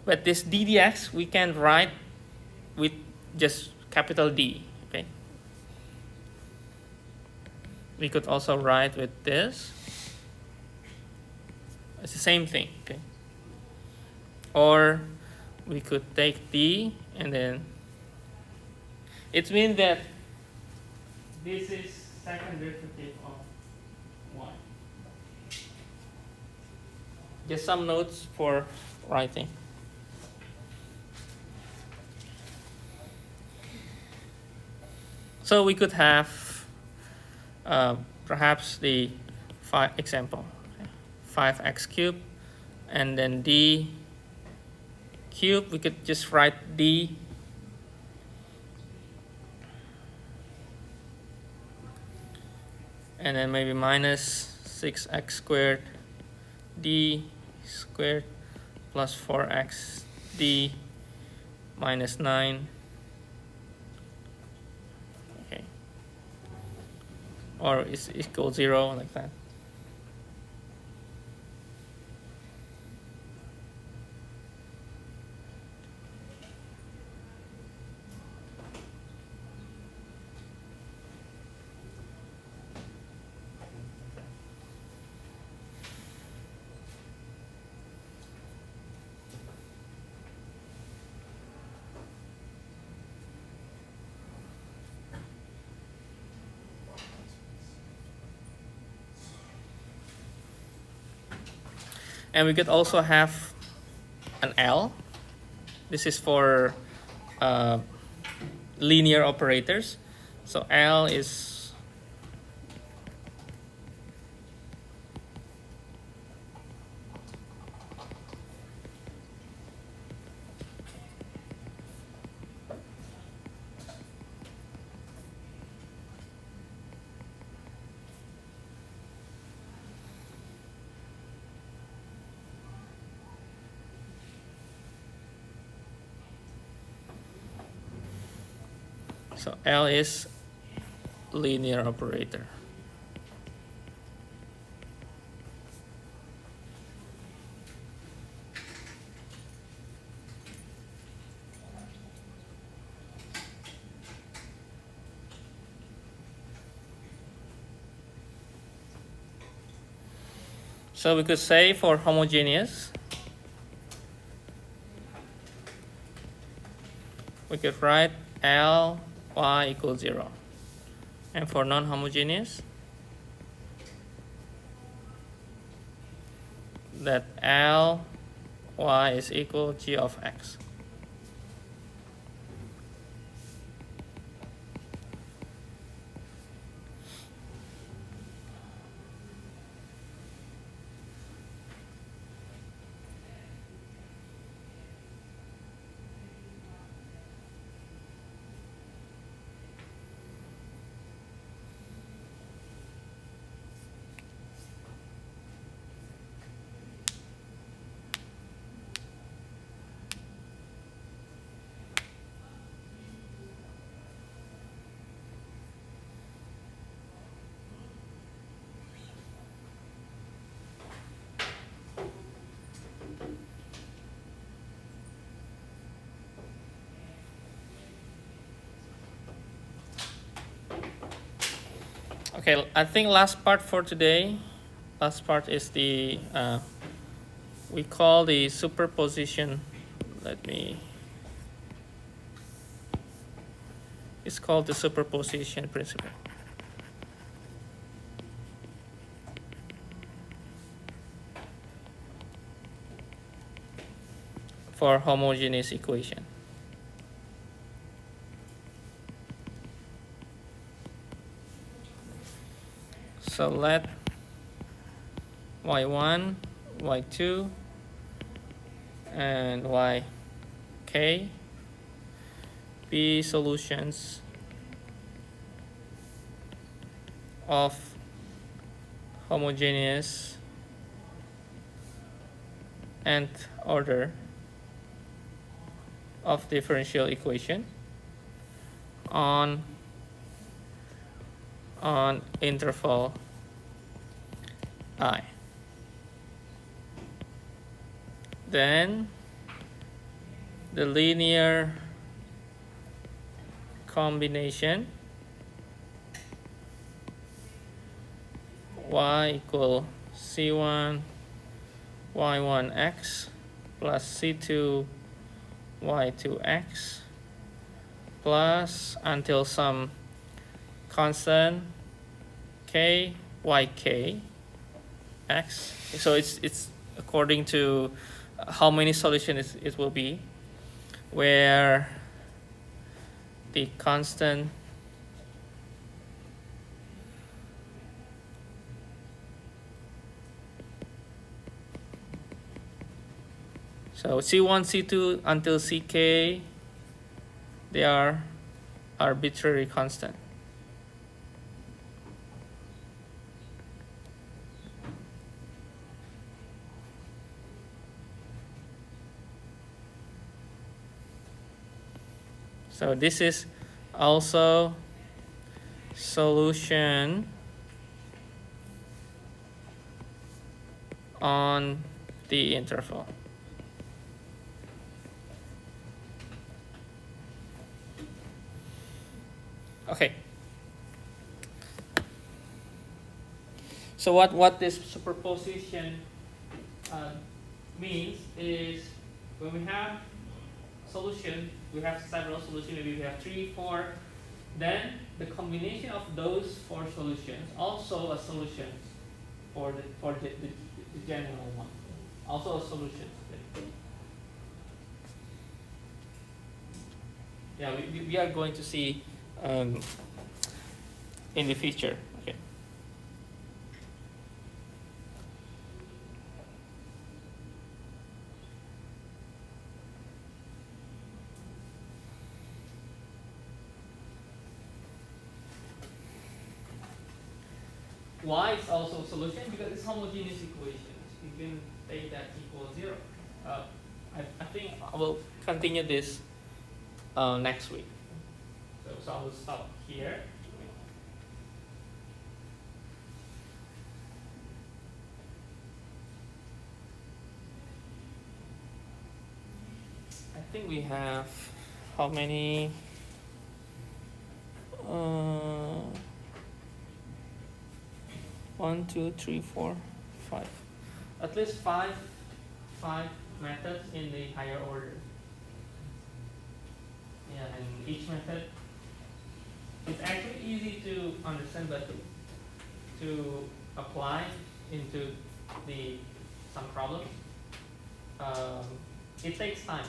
But this ddx we can write with just capital D. Okay. We could also write with this. It's the same thing. Okay. Or we could take D and then it means that this is second derivative of y. Just some notes for writing. So we could have perhaps the example, 5x cubed, and then d cubed. We could just write d and then maybe minus 6x squared d squared plus 4x d minus 9. Okay. Or is equal 0 like that. And we could also have an L. This is for linear operators. So L is L is linear operator. So we could say for homogeneous, we could write L y equals 0. And for non-homogeneous, that L y is equal g of x. Okay, I think last part for today. Last part is the we call the superposition. It's called the superposition principle for homogeneous equation. So let y1, y2, and yk be solutions of homogeneous nth order of differential equation on interval I. Then the linear combination y equal c1 y1x plus c2 y2x plus until some constant k yk x. So it's according to how many solutions it will be, where the constant so C1, C2 until CK, they are arbitrary constant. So this is also solution on the interval. Okay. So what this superposition means is when we have solution, we have several solutions, maybe we have 3, 4, then the combination of those 4 solutions, also a solution for the general one, also a solution. Yeah, we are going to see in the future. Okay. Y is also a solution because it's homogeneous equations. You can take that equals 0. I think I will continue this next week. So I will stop here. I think we have how many? 1, 2, 3, 4, 5. At least five methods in the higher order. Yeah, and each method it's actually easy to understand, but to apply into some problems, it takes time.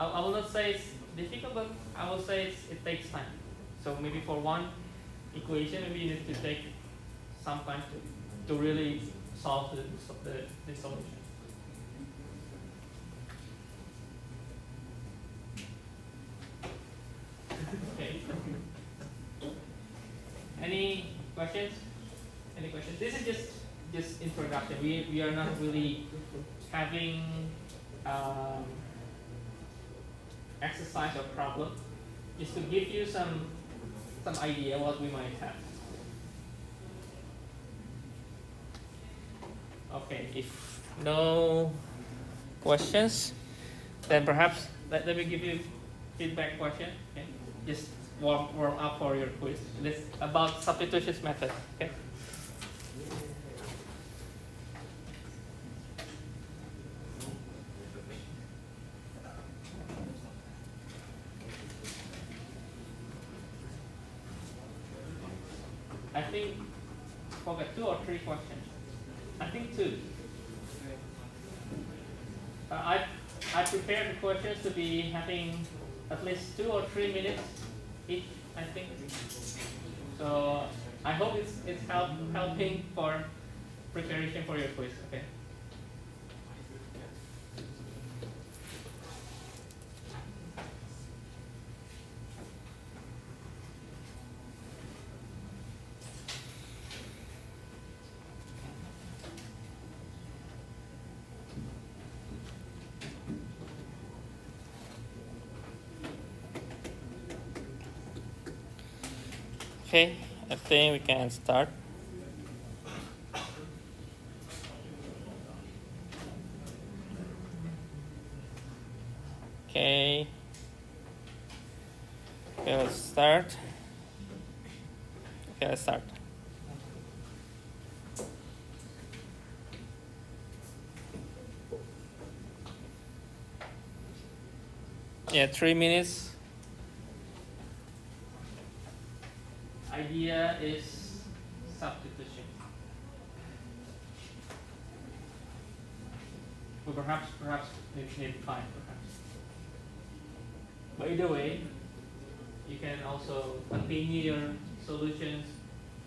I will not say it's difficult, but I will say it takes time. So maybe for one equation, maybe you need to take some time to really solve the solution. Okay. Any questions? This is just introduction. We are not really having exercise or problem. Just to give you some idea what we might have. Okay, if no questions, then perhaps let me give you feedback question. Okay, just warm up for your quiz. This about substitution method. Okay. I think forgot 2 or 3 questions. I think 2. I prepared the questions to be having at least 2 or 3 minutes each. I think. So I hope it's helping for preparation for your quiz. Okay. Okay, I think we can start. Okay, let's start. Okay, let's start. Yeah, 3 minutes. Idea is substitution. Or perhaps maybe 5 perhaps. But either way, you can also continue your solutions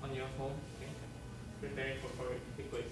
on your home, okay? Preparing for the quiz.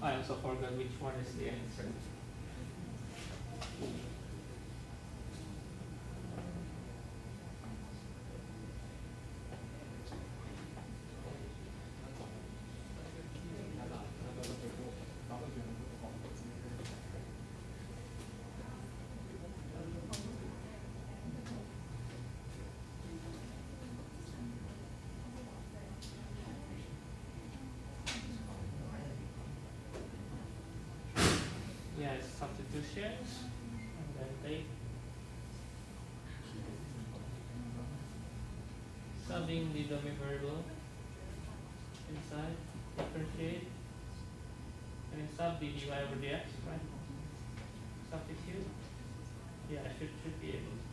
I also forgot which one is the answer. Yes, substitutions, and then take subbing the domain variable inside, differentiate, and then sub the dy over dx, right? Substitute. Yeah, I should be able to.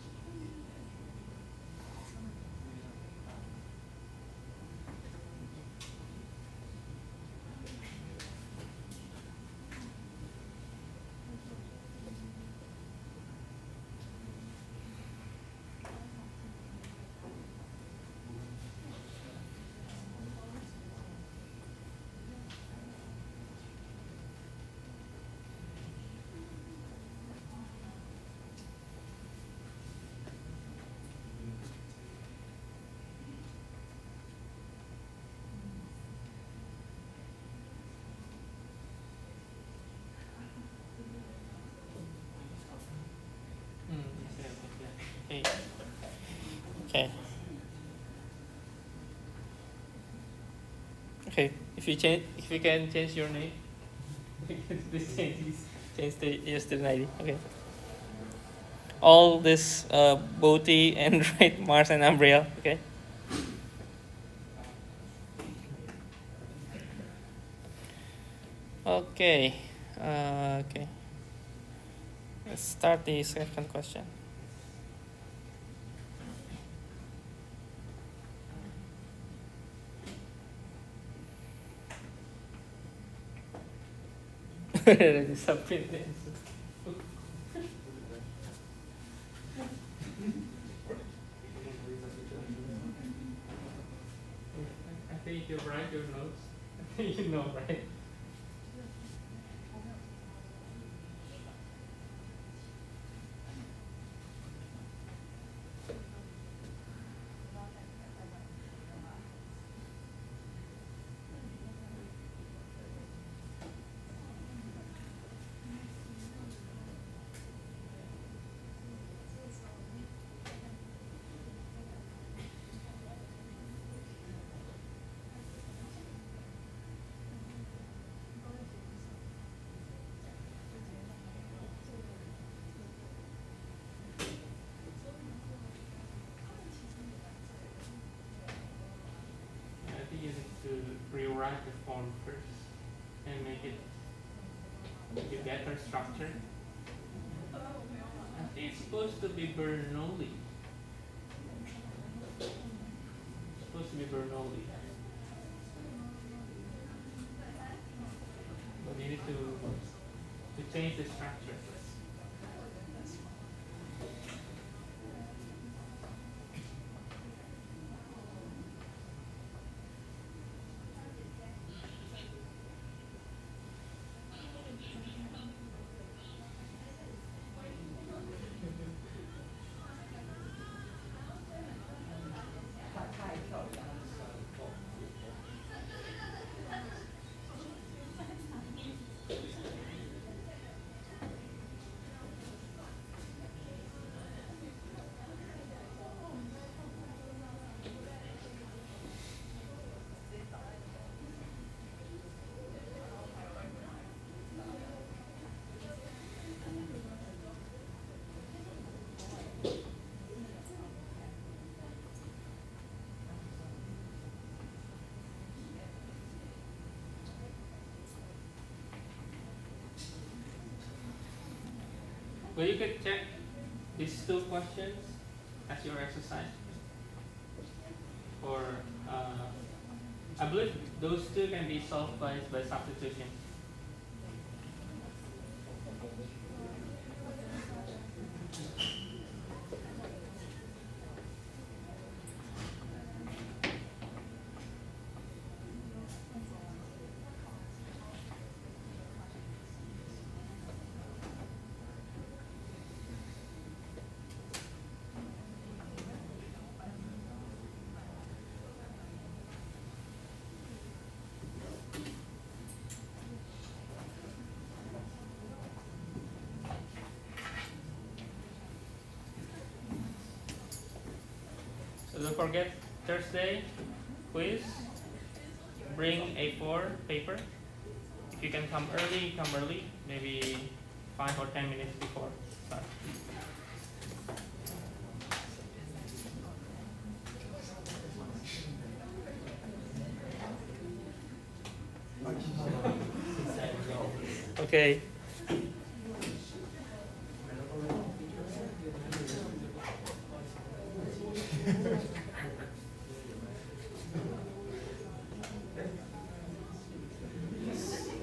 Okay. Okay. Okay. If you can change your name, please change the yesterday ID. Okay. All this Boti and right Mars and Umbriel. Okay. Okay. Okay. Let's start the second question. Already submit the answer. I think you write your notes. I think you know, right? form first and make it a better structure. I think it's supposed to be Bernoulli. It's supposed to be Bernoulli. But you need to change the structure. Well, you could check these two questions as your exercise. Or I believe those two can be solved by substitution. So don't forget Thursday quiz. Bring A4 paper. If you can come early, maybe 5 or 10 minutes before start. Okay.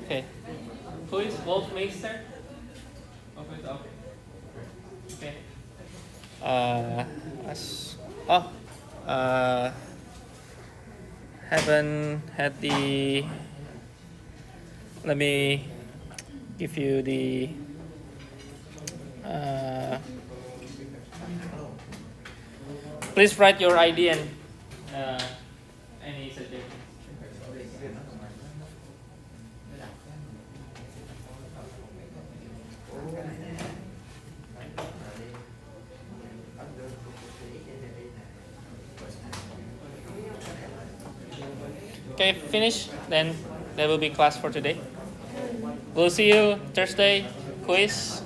Okay. Who is Wolfmeister? Okay. Haven't had the. Let me give you the. Please write your ID and any suggestions. Okay, finish. Then there will be class for today. We'll see you Thursday quiz.